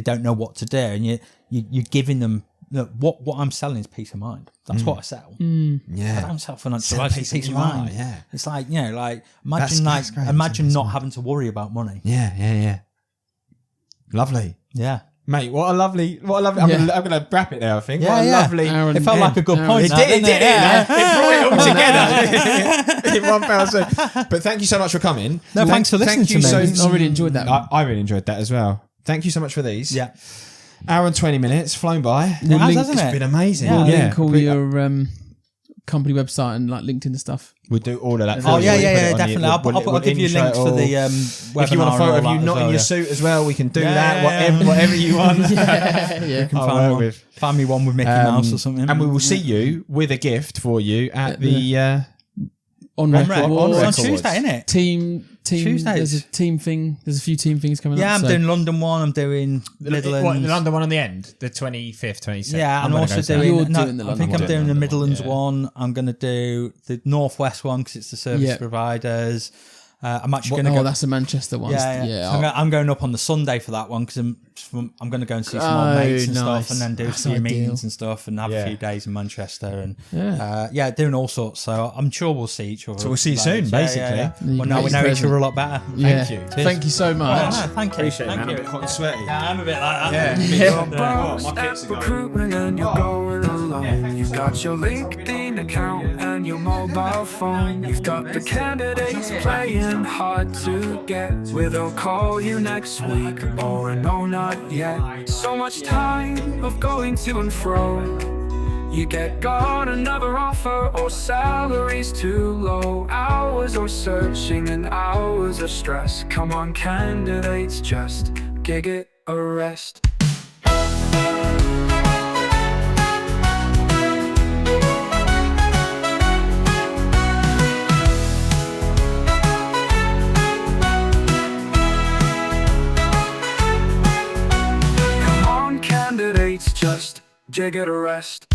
don't know what to do, and you're giving them. Look, what I'm selling is peace of mind. That's what I sell. Yeah. I don't sell financial Sell advice. peace Peace of of mind. mind, yeah. It's like imagine That's great. imagine Peace not of mind. having to worry about money. Yeah. Lovely. Yeah. Mate, what a lovely. I'm gonna wrap it there. I think. Yeah, what a yeah. lovely. Aaron- It felt like a good Aaron- point. It that, did. didn't It brought it all Oh, together in one fell swoop. But thank you so much for coming. No, thanks for listening to me. I really enjoyed that. I really enjoyed that as well. Thank you so much for these. Yeah. Hour and 20 minutes flown by. It has, link- hasn't It's it? been amazing. Yeah. We'll Yeah. link all your company website and like LinkedIn and stuff. We'll do all of that. Oh for you. yeah, We'll put it yeah, on definitely. the- I'll give you intro links it for all. the webinar. If you want a photo and all of you that not as in well, your suit as well, we can do that. yeah. Whatever you want. Yeah. I'll work with. Find me one with Mickey Mouse or something. And we will see you with a gift for you at the. On Red record. Rock- Well, on It's on record. Tuesday, isn't it? Team. Tuesdays. There's a team thing. There's a few team things coming Yeah, up. I'm so- doing London one. I'm doing Midlands. What, the London one on the end, the 25th, 26th. Yeah, I'm gonna also go to that. doing. You're No, doing the I London think I'm one. doing the London Midlands one, yeah. one. I'm going to do the Northwest one because it's the service Yeah. providers. I'm actually Oh, going to go. that's the Manchester one. Yeah. So I'm going up on the Sunday for that one because I'm going to go and see some old Oh, mates and nice. stuff, and then do That's a few ideal. meetings and stuff, and have Yeah. a few days in Manchester, and Yeah. doing all sorts. So I'm sure we'll see each other. So we'll see you loads. soon, Yeah, basically. yeah. You Well, now can we get know your each other present. a lot better. Yeah. you. Thank you so much. Oh, no, thank you. Appreciate it, Thank man. you. I'm a bit hot and sweaty. Yeah, I'm a bit like that. Yeah. Boss at recruitment and you're going alone. You've got your LinkedIn account and your mobile phone. You've got the candidates playing hard to get. Whether they'll call you next week or no, not yet. So much time of going to and fro. You got another offer or salary's too low. Hours of searching and hours of stress. Come on, candidates, just gig it a rest. Come on, candidates, just jig it a rest.